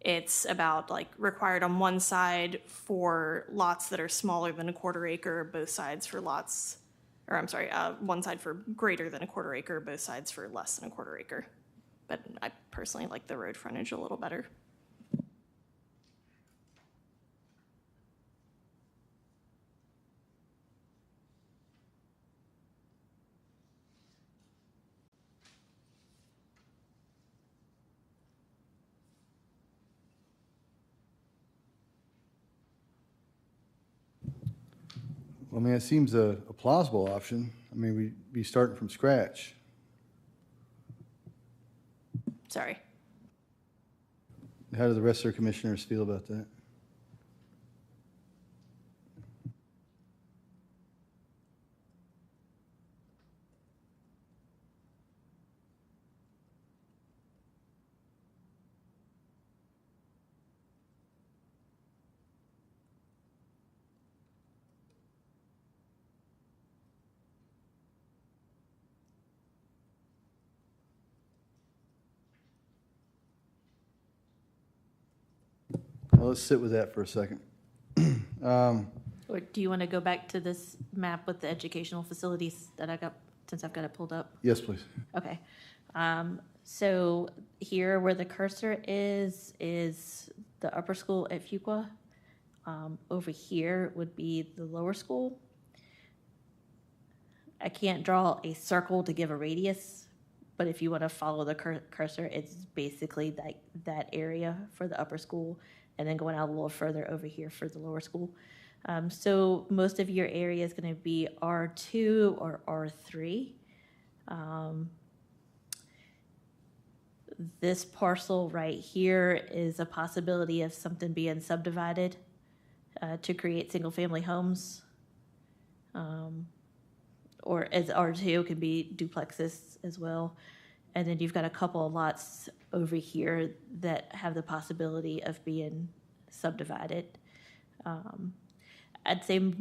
S1: it's about like required on one side for lots that are smaller than a quarter acre, both sides for lots, or I'm sorry, one side for greater than a quarter acre, both sides for less than a quarter acre. But I personally like the road frontage a little better.
S3: I mean, it seems a plausible option. I mean, we'd be starting from scratch.
S1: Sorry.
S3: How do the rest of their commissioners feel about that? Well, let's sit with that for a second.
S4: Or do you want to go back to this map with the educational facilities that I got, since I've got it pulled up?
S3: Yes, please.
S4: Okay. So here where the cursor is the upper school at Fuqua. Over here would be the lower school. I can't draw a circle to give a radius, but if you want to follow the cursor, it's basically that area for the upper school, and then going out a little further over here for the lower school. So most of your area is going to be R2 or R3. This parcel right here is a possibility of something being subdivided to create single-family homes. Or as R2 can be duplexes as well. And then you've got a couple of lots over here that have the possibility of being subdivided. I'd say,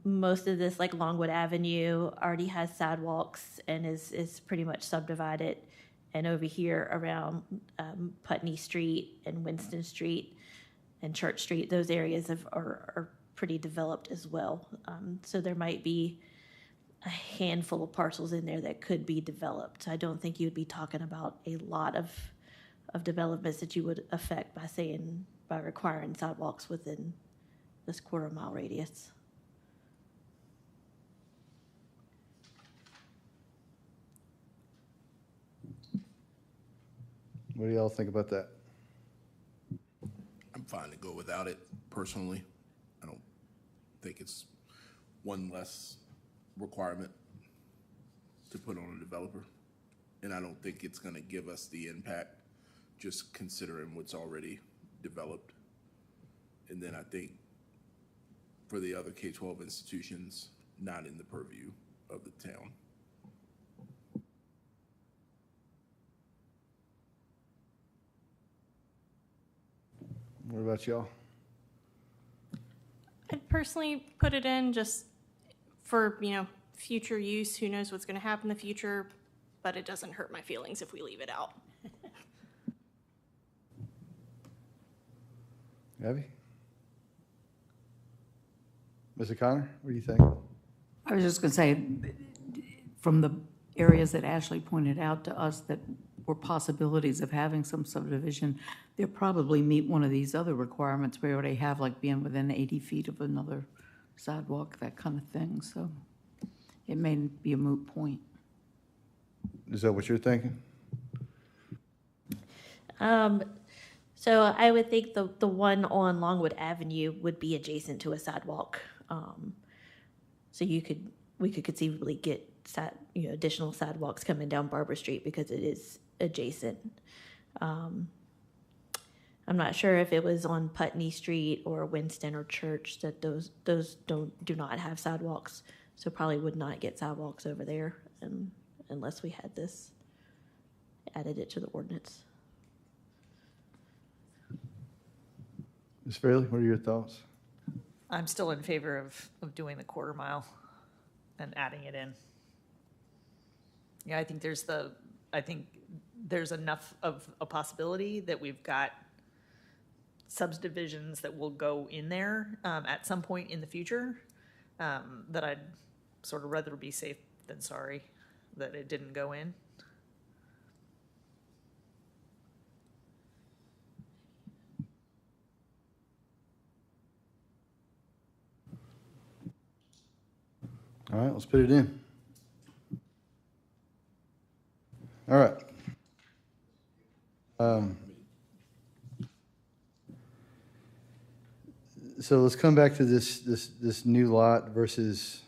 S4: most of this, like Longwood Avenue, already has sidewalks and is pretty much subdivided. And over here around Putney Street and Winston Street and Church Street, those areas are pretty developed as well. So there might be a handful of parcels in there that could be developed. I don't think you'd be talking about a lot of developments that you would affect by requiring sidewalks within this quarter-mile radius.
S3: What do y'all think about that?
S6: I'm fine to go without it personally. I don't think it's one less requirement to put on a developer. And I don't think it's gonna give us the impact, just considering what's already developed. And then I think for the other K-12 institutions, not in the purview of the town.
S3: What about y'all?
S1: I'd personally put it in just for, future use. Who knows what's going to happen in the future, but it doesn't hurt my feelings if we leave it out.
S3: Abby? Mr. Connor, what do you think?
S5: I was just going to say, from the areas that Ashley pointed out to us that were possibilities of having some subdivision, they'll probably meet one of these other requirements where they have like being within 80 feet of another sidewalk, that kind of thing. So it may be a moot point.
S3: Is that what you're thinking?
S4: So I would think the one on Longwood Avenue would be adjacent to a sidewalk. So we could conceivably get additional sidewalks coming down Barber Street because it is adjacent. I'm not sure if it was on Putney Street or Winston or Church that those do not have sidewalks. So probably would not get sidewalks over there unless we had this added it to the ordinance.
S3: Ms. Fairley, what are your thoughts?
S8: I'm still in favor of doing the quarter mile and adding it in. Yeah, I think there's enough of a possibility that we've got subdivisions that will go in there at some point in the future, that I'd sort of rather be safe than sorry that it didn't go in.
S3: All right, let's put it in. All right. So let's come back to this new lot versus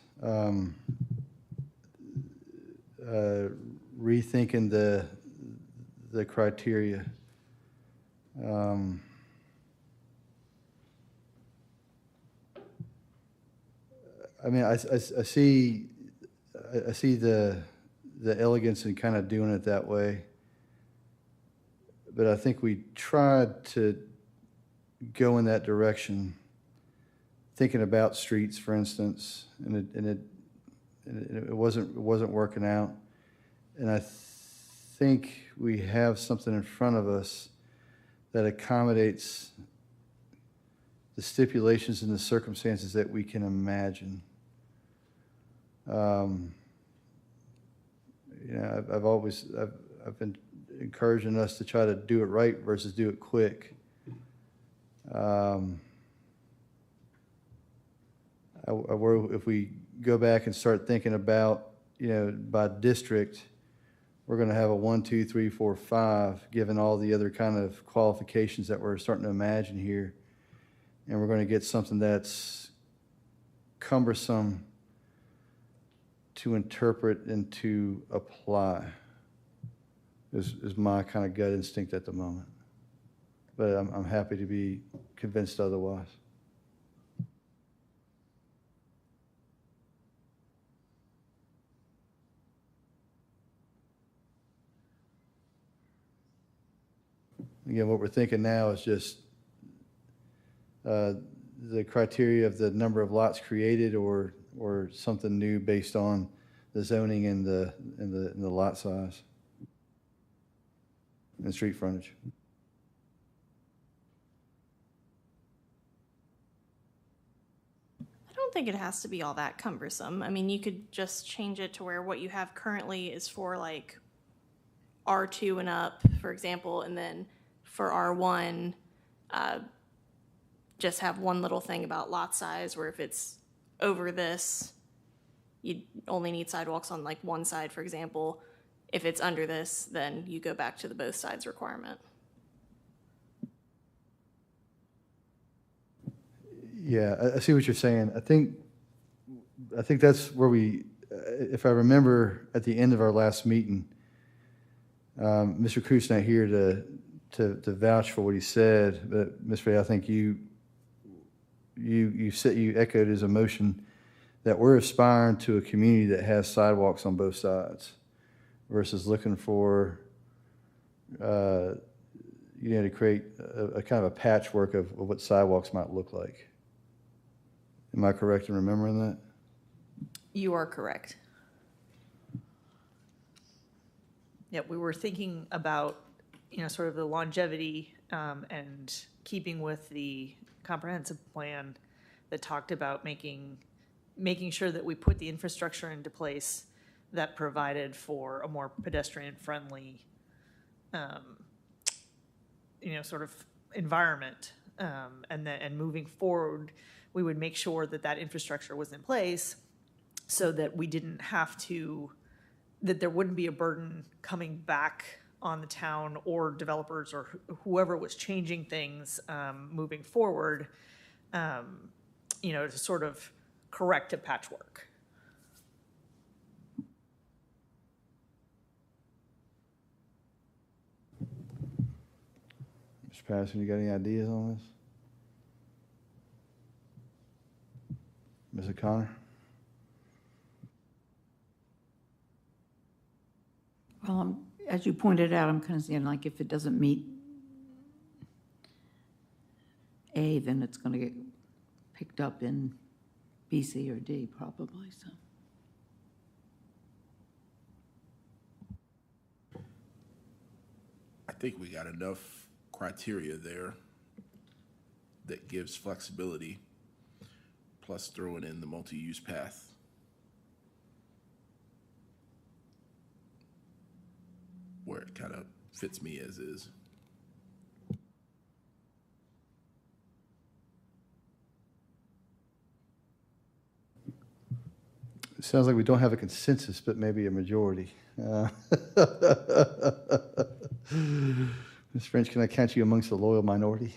S3: rethinking the criteria. I mean, I see the elegance in kind of doing it that way, but I think we tried to go in that direction, thinking about streets, for instance, and it wasn't working out. And I think we have something in front of us that accommodates the stipulations and the circumstances that we can imagine. I've been encouraging us to try to do it right versus do it quick. I worry if we go back and start thinking about, by district, we're going to have a 1, 2, 3, 4, 5, given all the other kind of qualifications that we're starting to imagine here. And we're going to get something that's cumbersome to interpret and to apply, is my kind of gut instinct at the moment. But I'm happy to be convinced otherwise. Again, what we're thinking now is just the criteria of the number of lots created or something new based on the zoning and the lot size and street frontage.
S1: I don't think it has to be all that cumbersome. I mean, you could just change it to where what you have currently is for like R2 and up, for example, and then for R1, just have one little thing about lot size where if it's over this, you only need sidewalks on like one side, for example. If it's under this, then you go back to the both sides requirement.
S3: Yeah, I see what you're saying. I think that's where we, if I remember at the end of our last meeting, Mr. Cruz's not here to vouch for what he said, but Ms. Ray, I think you echoed his emotion that we're aspiring to a community that has sidewalks on both sides versus looking for, to create a kind of a patchwork of what sidewalks might look like. Am I correct in remembering that?
S8: You are correct. Yeah, we were thinking about, sort of the longevity and keeping with the comprehensive plan that talked about making sure that we put the infrastructure into place that provided for a more pedestrian-friendly, sort of environment. And moving forward, we would make sure that that infrastructure was in place so that we didn't have to, that there wouldn't be a burden coming back on the town or developers or whoever was changing things moving forward, to sort of correct a patchwork.
S3: Mr. Patterson, you got any ideas on this? Ms. O'Connor?
S5: Well, as you pointed out, I'm kind of saying, like, if it doesn't meet A, then it's going to get picked up in B, C, or D, probably, so.
S6: I think we got enough criteria there that gives flexibility, plus throwing in the multi-use path. Where it kind of fits me as is.
S3: It sounds like we don't have a consensus, but maybe a majority. Ms. French, can I count you amongst the loyal minority?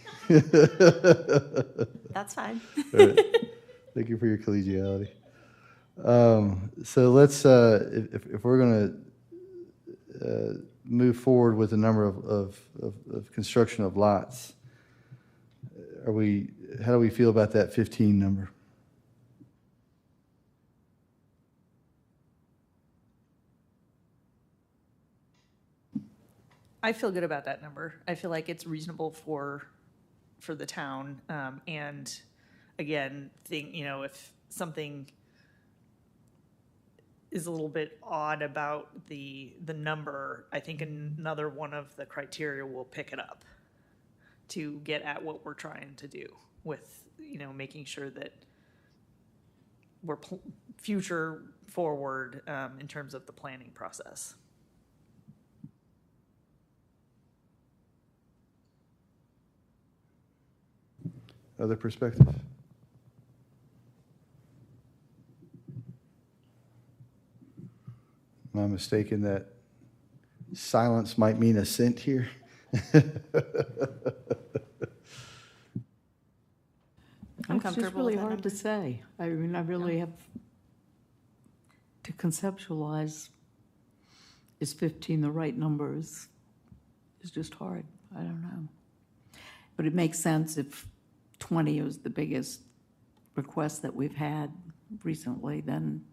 S1: That's fine.
S3: All right. Thank you for your collegiality. So let's, if we're going to move forward with the number of construction of lots, how do we feel about that 15 number?
S8: I feel good about that number. I feel like it's reasonable for the town. And again, if something is a little bit odd about the number, I think another one of the criteria will pick it up to get at what we're trying to do with, making sure that we're future forward in terms of the planning process.
S3: Other perspectives? Am I mistaken that silence might mean assent here?
S1: I'm
S5: It's just
S1: comfortable
S5: really
S1: with that
S5: hard to
S1: number.
S5: say. I mean, I really have to conceptualize, is 15 the right number is just hard. I don't know. But it makes sense if 20 is the biggest request that we've had recently, then,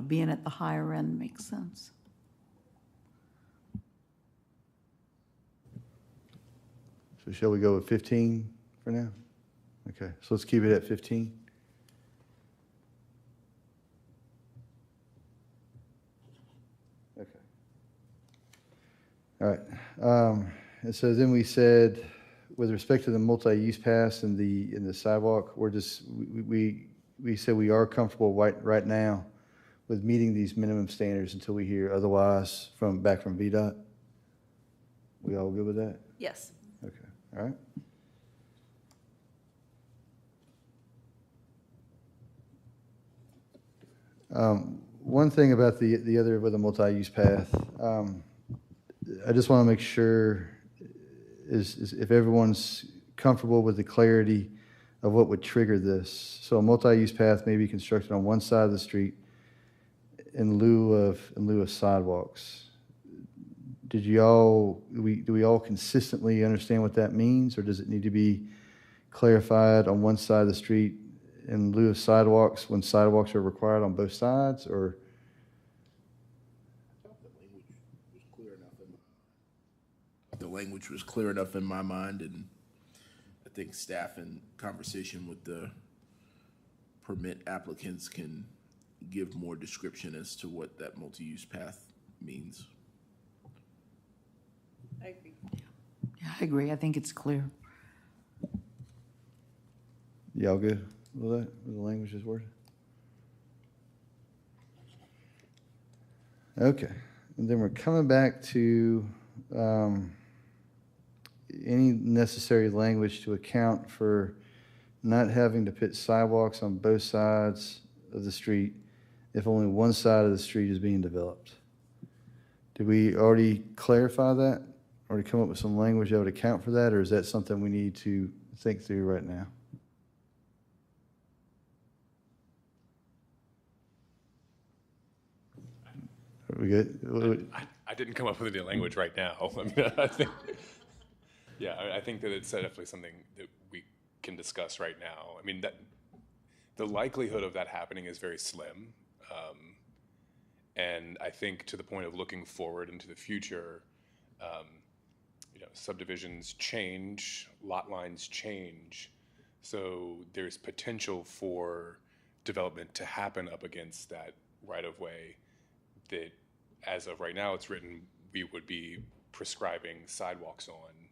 S5: being at the higher end makes sense.
S3: So shall we go with 15 for now? Okay, so let's keep it at 15. Okay. All right. And so then we said, with respect to the multi-use pass and the sidewalk, we said we are comfortable right now with meeting these minimum standards until we hear otherwise back from VDOT. We all good with that?
S8: Yes.
S3: Okay, all right. One thing about the other with the multi-use path, I just want to make sure is if everyone's comfortable with the clarity of what would trigger this. So a multi-use path may be constructed on one side of the street in lieu of sidewalks. Do we all consistently understand what that means, or does it need to be clarified on one side of the street in lieu of sidewalks when sidewalks are required on both sides, or?
S6: The language was clear enough in my mind, and I think staff in conversation with the permit applicants can give more description as to what that multi-use path means.
S8: I agree.
S5: Yeah, I agree. I think it's clear.
S3: Y'all good with that, with the language is worded? Okay, and then we're coming back to any necessary language to account for not having to put sidewalks on both sides of the street if only one side of the street is being developed. Did we already clarify that? Already come up with some language that would account for that, or is that something we need to think through right now? Are we good?
S2: I didn't come up with any language right now. I mean, I think, yeah, I think that it's definitely something that we can discuss right now. I mean, that the likelihood of that happening is very slim. And I think to the point of looking forward into the future, subdivisions change, lot lines change. So there's potential for development to happen up against that right-of-way that, as of right now, it's written, we would be prescribing sidewalks on,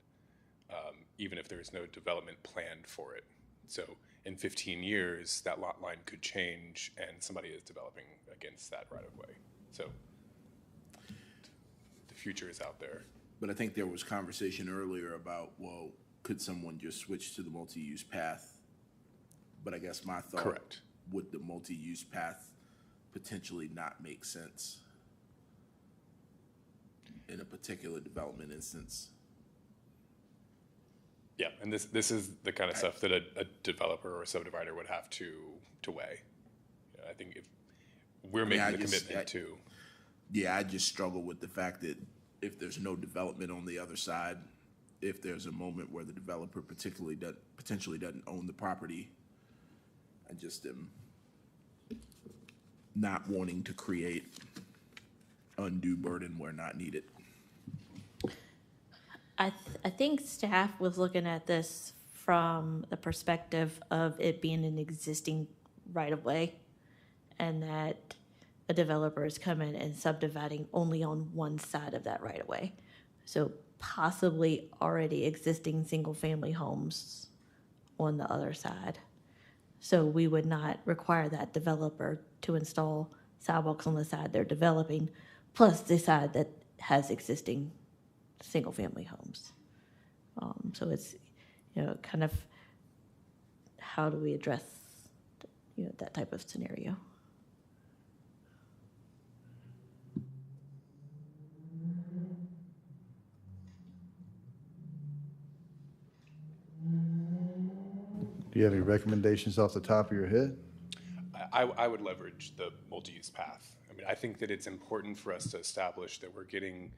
S2: even if there is no development planned for it. So in 15 years, that lot line could change and somebody is developing against that right-of-way. So the future is out there.
S6: But I think there was conversation earlier about, well, could someone just switch to the multi-use path? But I guess my thought,
S2: Correct.
S6: would the multi-use path potentially not make sense in a particular development instance?
S2: Yeah, and this is the kind of stuff that a developer or a subdivider would have to weigh. I think if we're making the commitment to.
S6: Yeah, I just struggle with the fact that if there's no development on the other side, if there's a moment where the developer potentially doesn't own the property, I just am not wanting to create undue burden where not needed.
S4: I think staff was looking at this from the perspective of it being an existing right-of-way, and that a developer is coming and subdividing only on one side of that right-of-way. So possibly already existing single-family homes on the other side. So we would not require that developer to install sidewalks on the side they're developing, plus the side that has existing single-family homes. So it's, kind of how do we address, that type of scenario?
S3: Do you have any recommendations off the top of your head?
S2: I would leverage the multi-use path. I mean, I think that it's important for us to establish that we're getting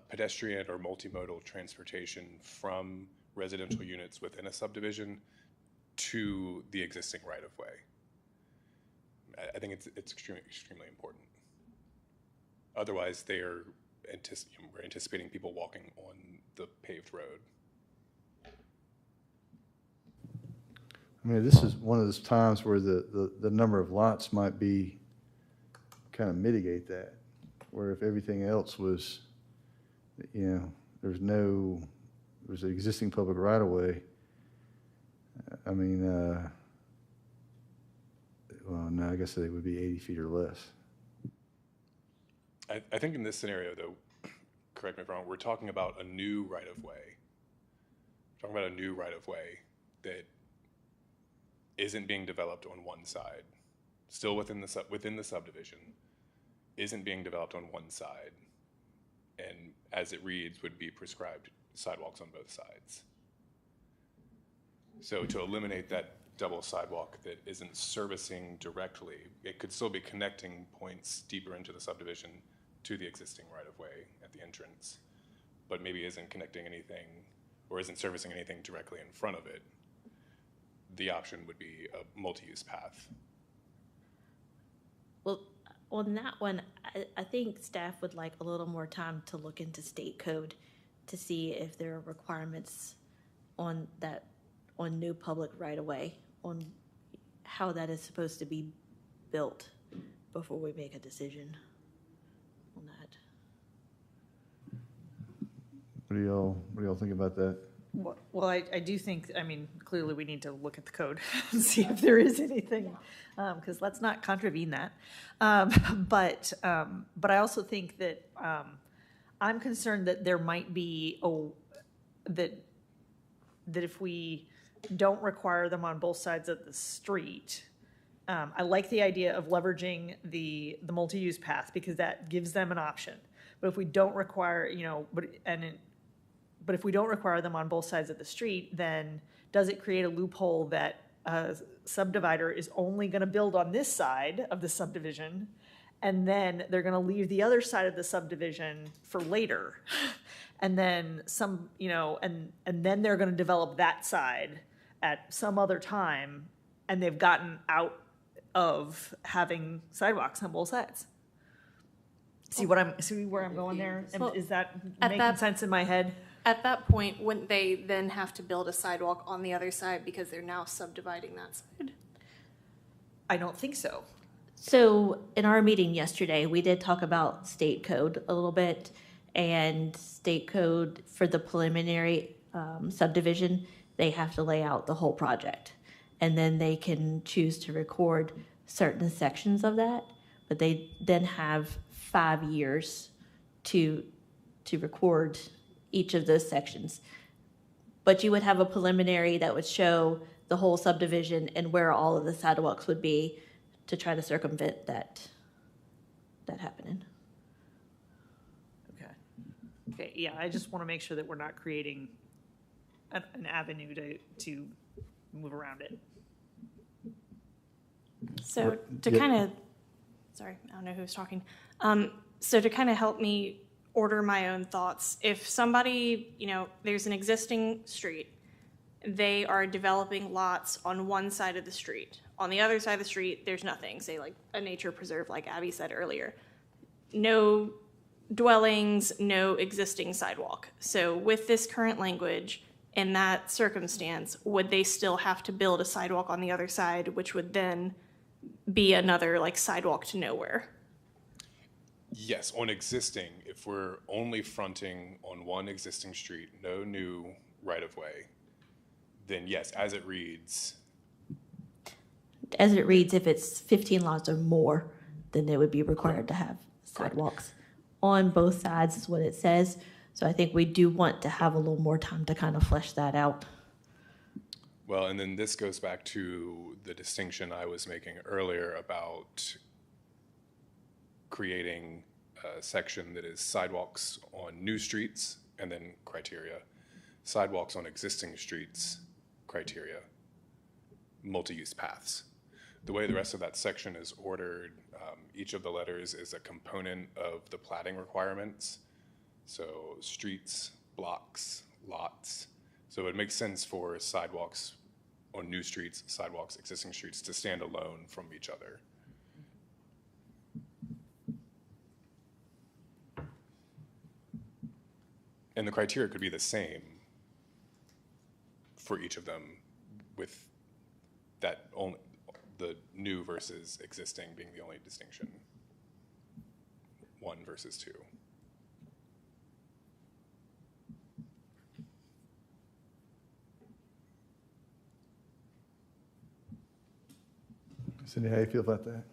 S2: pedestrian or multimodal transportation from residential units within a subdivision to the existing right-of-way. I think it's extremely important. Otherwise, we're anticipating people walking on the paved road.
S3: I mean, this is one of those times where the number of lots might be, kind of mitigate that, where if everything else was, there's an existing public right-of-way, I mean, well, no, I guess it would be 80 feet or less.
S2: I think in this scenario, though, correct me if I'm wrong, we're talking about a new right-of-way. Talking about a new right-of-way that isn't being developed on one side, still within the subdivision, isn't being developed on one side, and as it reads, would be prescribed sidewalks on both sides. So to eliminate that double sidewalk that isn't servicing directly, it could still be connecting points deeper into the subdivision to the existing right-of-way at the entrance, but maybe isn't connecting anything or isn't servicing anything directly in front of it. The option would be a multi-use path.
S4: Well, on that one, I think staff would like a little more time to look into state code to see if there are requirements on that, on new public right-of-way, on how that is supposed to be built before we make a decision on that.
S3: What do y'all think about that?
S8: Well, I do think, I mean, clearly we need to look at the code and see if there is anything, because let's not contravene that. But I also think that I'm concerned that there might be, that if we don't require them on both sides of the street, I like the idea of leveraging the multi-use path because that gives them an option. But if we don't require, but if we don't require them on both sides of the street, then does it create a loophole that a subdivider is only going to build on this side of the subdivision, and then they're going to leave the other side of the subdivision for later, and then and then they're going to develop that side at some other time, and they've gotten out of having sidewalks on both sides. See where I'm going there?
S1: Well,
S8: Is that
S1: at
S8: making
S1: that-
S8: sense in my head?
S1: At that point, wouldn't they then have to build a sidewalk on the other side because they're now subdividing that side?
S8: I don't think so.
S4: So in our meeting yesterday, we did talk about state code a little bit, and state code for the preliminary subdivision, they have to lay out the whole project. And then they can choose to record certain sections of that, but they then have 5 years to record each of those sections. But you would have a preliminary that would show the whole subdivision and where all of the sidewalks would be to try to circumvent that happening.
S8: Okay, yeah, I just want to make sure that we're not creating an avenue to move around it.
S1: So to
S3: yeah.
S1: kind of, sorry, I don't know who's talking. So to kind of help me order my own thoughts, if somebody, there's an existing street, they are developing lots on one side of the street. On the other side of the street, there's nothing, say like a nature preserve, like Abby said earlier. No dwellings, no existing sidewalk. So with this current language, in that circumstance, would they still have to build a sidewalk on the other side, which would then be another like sidewalk to nowhere?
S2: Yes, on existing, if we're only fronting on one existing street, no new right-of-way, then yes, as it reads,
S4: As it reads, if it's 15 lots or more, then they would be required to have sidewalks on both sides is what it says. So I think we do want to have a little more time to kind of flesh that out.
S2: well, and then this goes back to the distinction I was making earlier about creating a section that is sidewalks on new streets and then criteria, sidewalks on existing streets, criteria, multi-use paths. The way the rest of that section is ordered, each of the letters is a component of the platting requirements. So streets, blocks, lots. So it makes sense for sidewalks on new streets, sidewalks, existing streets to stand alone from each other. And the criteria could be the same for each of them with that only, the new versus existing being the only distinction. 1 versus 2.
S3: Cindy, how you feel about that?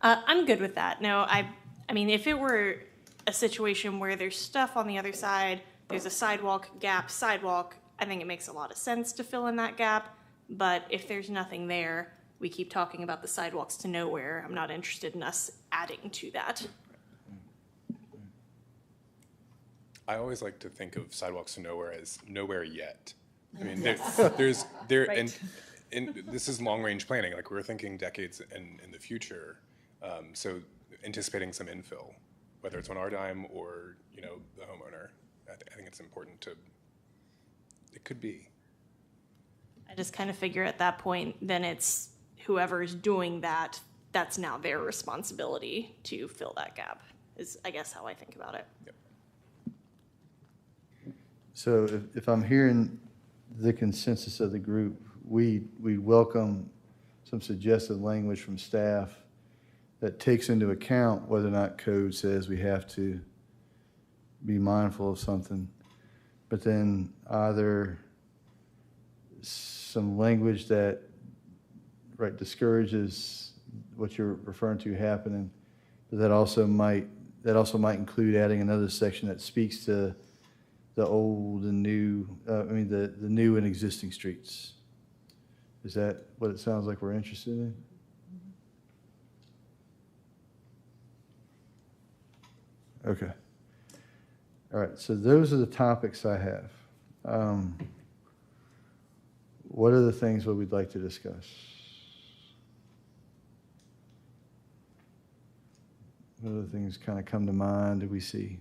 S1: I'm good with that. No, I mean, if it were a situation where there's stuff on the other side, there's a sidewalk, gap, sidewalk, I think it makes a lot of sense to fill in that gap. But if there's nothing there, we keep talking about the sidewalks to nowhere. I'm not interested in us adding to that.
S2: I always like to think of sidewalks to nowhere as nowhere yet. I mean, and this is long-range planning. Like, we're thinking decades in the future. So anticipating some infill, whether it's on our dime or, you know, the homeowner. I think it's important to, it could be.
S1: I just kind of figure at that point, then it's whoever's doing that, that's now their responsibility to fill that gap, is I guess how I think about it.
S2: Yep.
S3: So if I'm hearing the consensus of the group, we welcome some suggested language from staff that takes into account whether or not code says we have to be mindful of something, but then either some language that, right, discourages what you're referring to happening, but that also might include adding another section that speaks to the old and new, the new and existing streets. Is that what it sounds like we're interested in? Okay. All right, so those are the topics I have. What are the things that we'd like to discuss? What other things kind of come to mind do we see?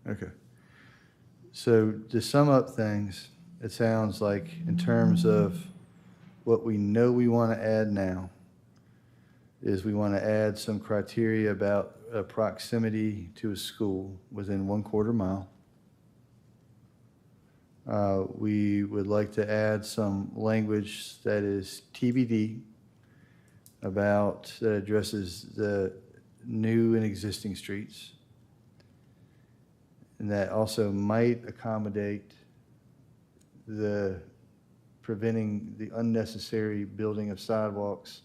S3: Okay. So to sum up things, it sounds like in terms of what we know we want to add now is we want to add some criteria about proximity to a school within 1/4 mile. We would like to add some language that is TBD that addresses the new and existing streets. And that also might accommodate the preventing the unnecessary building of sidewalks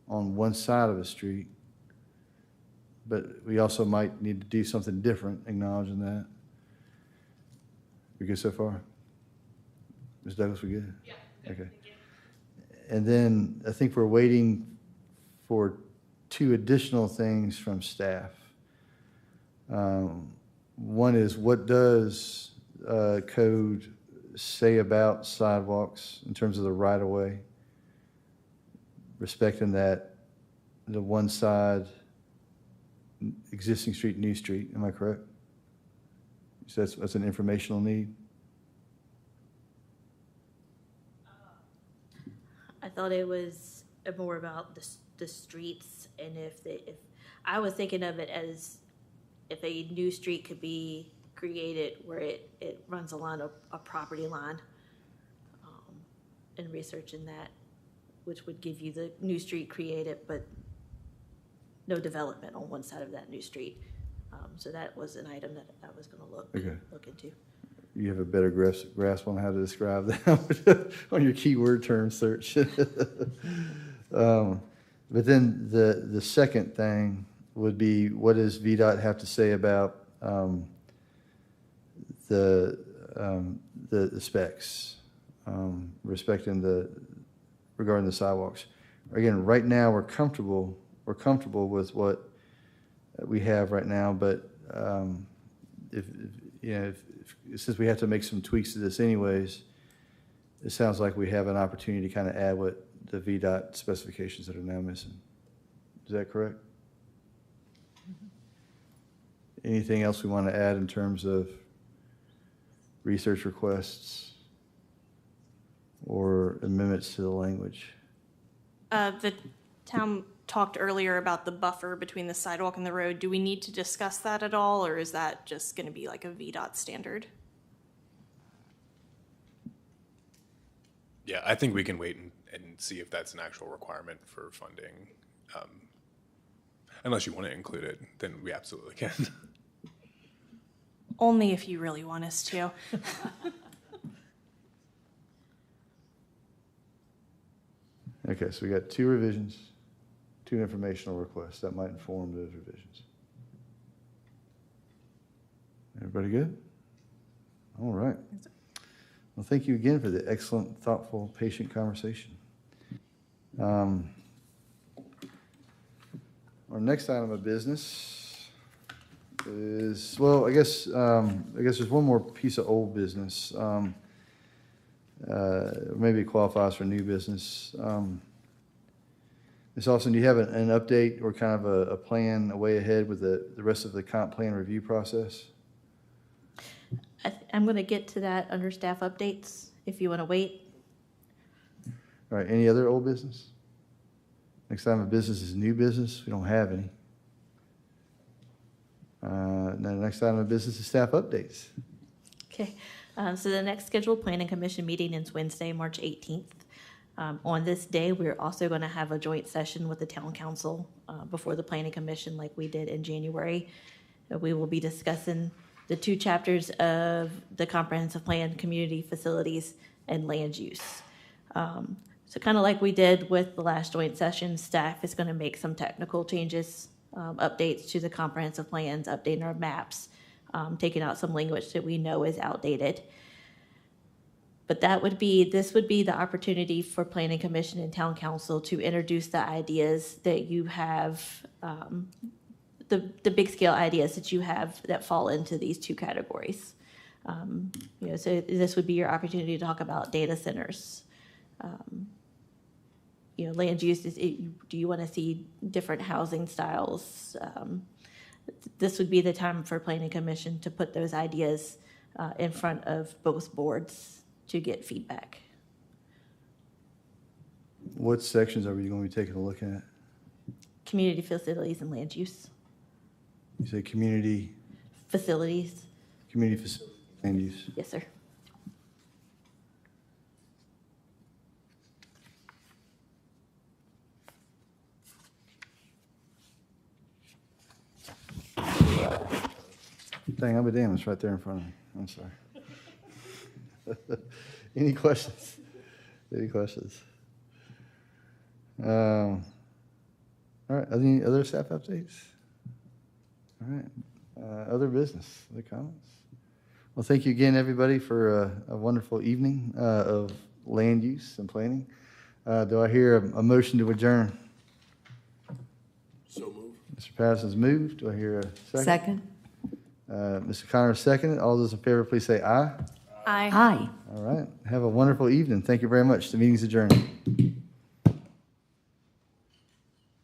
S3: on one side of a street. But we also might need to do something different, acknowledging that. We good so far? Ms. Douglas, we good? Yeah. Okay. And then I think we're waiting for 2 additional things from staff. One is, what does code say about sidewalks in terms of the right-of-way? Respecting that the one side, existing street, new street, am I correct? So that's an informational need?
S4: I thought it was more about the streets, and if I was thinking of it as if a new street could be created where it runs along a property line, and researching that, which would give you the new street created, but no development on one side of that new street. So that was an item that I was going to look into.
S3: You have a better grasp on how to describe that on your keyword term search. But then the second thing would be, what does VDOT have to say about the specs, regarding the sidewalks? Again, right now we're comfortable with what we have right now, but since we have to make some tweaks to this anyways, it sounds like we have an opportunity to kind of add what the VDOT specifications that are now missing. Is that correct? Anything else we want to add in terms of research requests or amendments to the language?
S1: The town talked earlier about the buffer between the sidewalk and the road. Do we need to discuss that at all, or is that just going to be like a VDOT standard?
S2: Yeah, I think we can wait and see if that's an actual requirement for funding. Unless you want to include it, then we absolutely can.
S1: Only if you really want us to.
S3: Okay, so we got 2 revisions, 2 informational requests. That might inform those revisions. Everybody good? All right. Well, thank you again for the excellent, thoughtful, patient conversation. Our next item of business is, well, I guess there's one more piece of old business. Maybe it qualifies for new business. Ms. Austin, do you have an update or kind of a plan, a way ahead with the rest of the comp plan review process?
S4: I'm going to get to that under staff updates, if you want to wait.
S3: All right, any other old business? Next item of business is new business. We don't have any. Now, the next item of business is staff updates.
S4: Okay, so the next scheduled planning commission meeting is Wednesday, March 18th. On this day, we're also going to have a joint session with the town council before the planning commission like we did in January. We will be discussing the 2 chapters of the comprehensive plan, community facilities, and land use. So kind of like we did with the last joint session, staff is going to make some technical changes, updates to the comprehensive plans, updating our maps, taking out some language that we know is outdated. But this would be the opportunity for planning commission and town council to introduce the ideas that you have, the big scale ideas that you have that fall into these 2 categories. So this would be your opportunity to talk about data centers. Land use, do you want to see different housing styles? This would be the time for planning commission to put those ideas in front of both boards to get feedback.
S3: What sections are we going to be taking a look at?
S4: Community facilities and land use.
S3: You say community
S4: Facilities,
S3: facility, land use.
S4: yes, sir.
S3: Dang, I'll be damned, it's right there in front of me. I'm sorry. Any questions? Any questions? All right, any other staff updates? All right, other business, other comments? Well, thank you again, everybody, for a wonderful evening of land use and planning. Do I hear a motion to adjourn?
S6: So moved.
S3: Mr. Patterson's moved. Do I hear a second?
S5: Second.
S3: Mr. Connor seconded. All those in favor, please say aye.
S1: Aye.
S5: Aye.
S3: All right. Have a wonderful evening. Thank you very much. The meeting's adjourned.